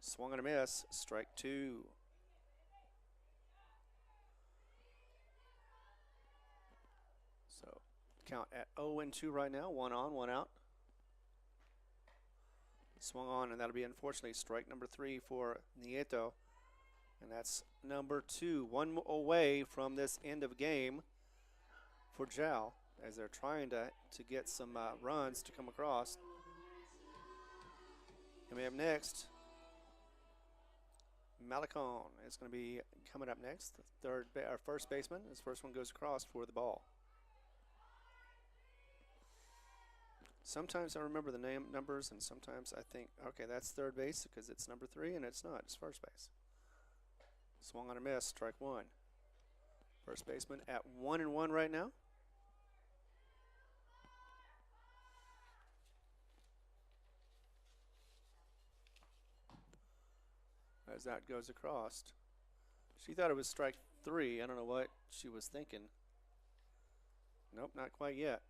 Swung and a miss. Strike two. So count at 0-2 right now. 1 on, 1 out. Swung on, and that'll be unfortunately strike number 3 for Nieto. And that's number 2. 1 away from this end of game for Jal as they're trying to get some runs to come across. And we have next, Malicon is going to be coming up next. Our first baseman. His first one goes across for the ball. Sometimes I remember the numbers, and sometimes I think, okay, that's third base because it's number 3, and it's not. It's first base. Swung on a miss, strike one. First baseman at 1-1 right now. As that goes across. She thought it was strike 3. I don't know what she was thinking. Nope, not quite yet.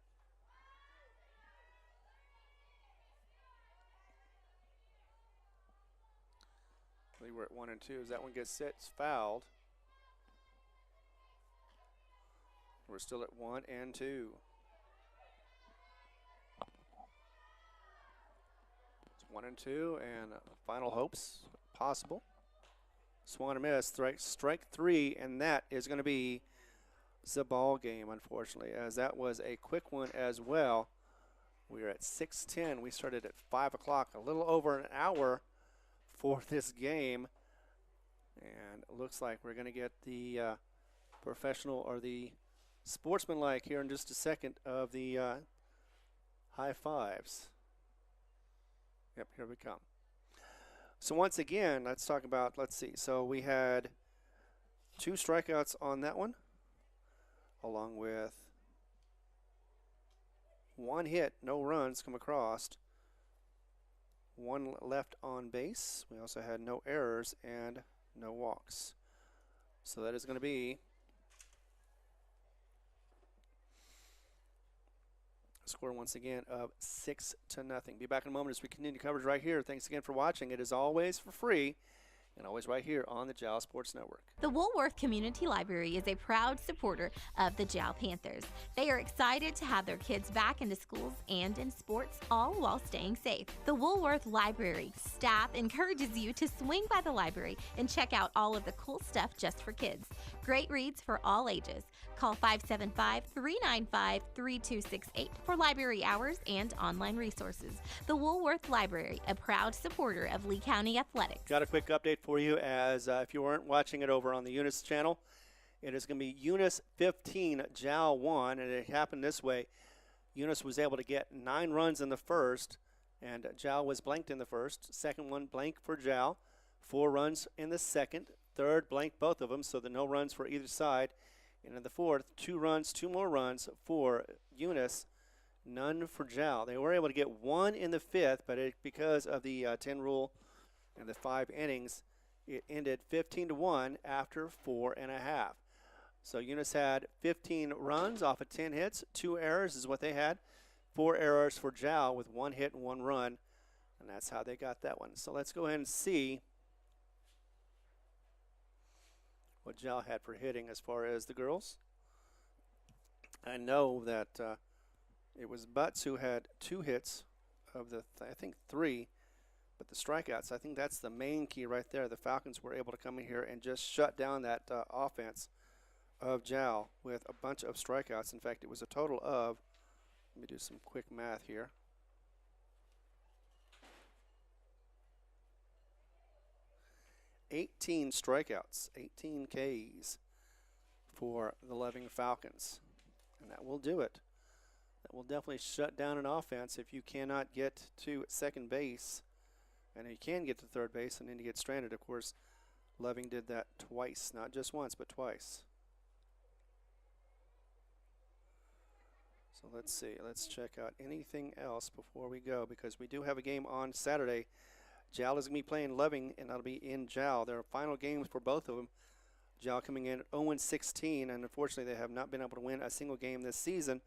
We're at 1-2. As that one gets set, it's fouled. We're still at 1-2. It's 1-2, and final hopes possible. Swung and a miss. Strike 3, and that is going to be the ball game, unfortunately, as that was a quick one as well. We are at 6:10. We started at 5 o'clock, a little over an hour for this game, and it looks like we're going to get the professional or the sportsmanlike here in just a second of the high fives. Yep, here we come. So once again, let's talk about, let's see. So we had 2 strikeouts on that one, along with 1 hit, no runs come across. 1 left on base. We also had no errors and no walks. So that is going to be a score once again of 6-0. Be back in a moment as we continue coverage right here. Thanks again for watching. It is always for free and always right here on the Jal Sports Network. The Woolworth Community Library is a proud supporter of the Jal Panthers. They are excited to have their kids back into schools and in sports, all while staying safe. The Woolworth Library staff encourages you to swing by the library and check out all of the cool stuff just for kids. Great reads for all ages. Call 575-395-3268 for library hours and online resources. The Woolworth Library, a proud supporter of Lee County Athletics. Got a quick update for you as if you weren't watching it over on the Eunice channel. It is going to be Eunice 15, Jal 1, and it happened this way. Eunice was able to get 9 runs in the first, and Jal was blanked in the first. Second one blank for Jal. 4 runs in the second. Third blanked both of them, so the no runs for either side. And in the fourth, 2 runs, 2 more runs for Eunice, none for Jal. They were able to get 1 in the fifth, but because of the 10 rule and the 5 innings, it ended 15-1 after 4.5. So Eunice had 15 runs off of 10 hits. 2 errors is what they had. 4 errors for Jal with 1 hit and 1 run, and that's how they got that one. So let's go ahead and see what Jal had for hitting as far as the girls. I know that it was Butts who had 2 hits of the, I think 3, but the strikeouts, I think that's the main key right there. The Falcons were able to come in here and just shut down that offense of Jal with a bunch of strikeouts. In fact, it was a total of, let me do some quick math here. 18 strikeouts, 18 Ks for the Loving Falcons. And that will do it. That will definitely shut down an offense if you cannot get to second base. And you can get to third base and then you get stranded. Of course, Loving did that twice, not just once, but twice. So let's see. Let's check out anything else before we go, because we do have a game on Saturday. Jal is going to be playing Loving, and that'll be in Jal. Their final games for both of them. Jal coming in at 0-16, and unfortunately they have not been able to win a single game this season.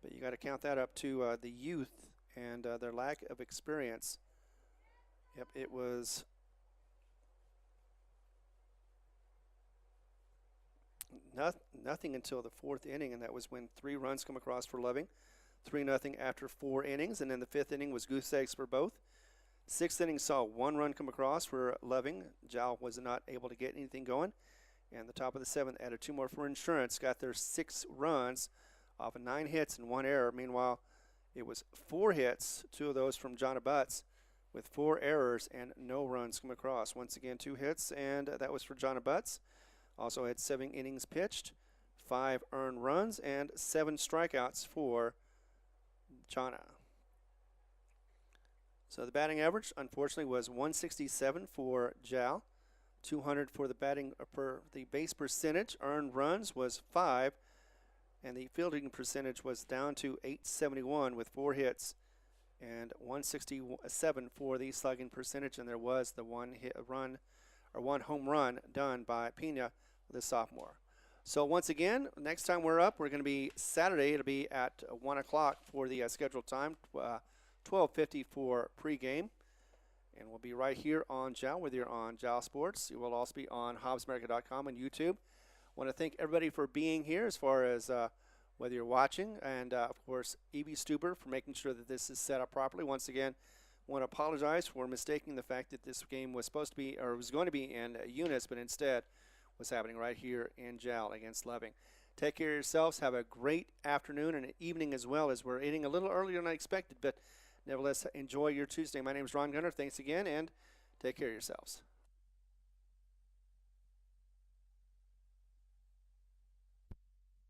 But you got to count that up to the youth and their lack of experience. Yep, it was nothing until the 4th inning, and that was when 3 runs come across for Loving. 3-0 after 4 innings, and then the 5th inning was goose eggs for both. 6th inning saw 1 run come across for Loving. Jal was not able to get anything going. And the top of the 7th added 2 more for Insurance. Got their 6 runs off of 9 hits and 1 error. Meanwhile, it was 4 hits, 2 of those from Johnny Butts, with 4 errors and no runs come across. Once again, 2 hits, and that was for Johnny Butts. Also had 7 innings pitched, 5 earned runs, and 7 strikeouts for Johnny. So the batting average, unfortunately, was 167 for Jal, 200 for the the base percentage. Earned runs was 5, and the fielding percentage was down to 871 with 4 hits and 167 for the slugging percentage. And there was the 1 home run done by Pena, the sophomore. So once again, next time we're up, we're going to be Saturday. It'll be at 1 o'clock for the scheduled time. 12:50 for pregame, and we'll be right here on Jal, whether you're on Jal Sports. You will also be on HobbsAmerica.com and YouTube. I want to thank everybody for being here, as far as whether you're watching, and of course Evie Stuber for making sure that this is set up properly. Once again, I want to apologize for mistaking the fact that this game was supposed to be, or was going to be in Eunice, but instead was happening right here in Jal against Loving. Take care of yourselves. Have a great afternoon and evening as well, as we're eating a little earlier than I expected, but nevertheless, enjoy your Tuesday. My name is Ron Gunner. Thanks again, and take care of yourselves.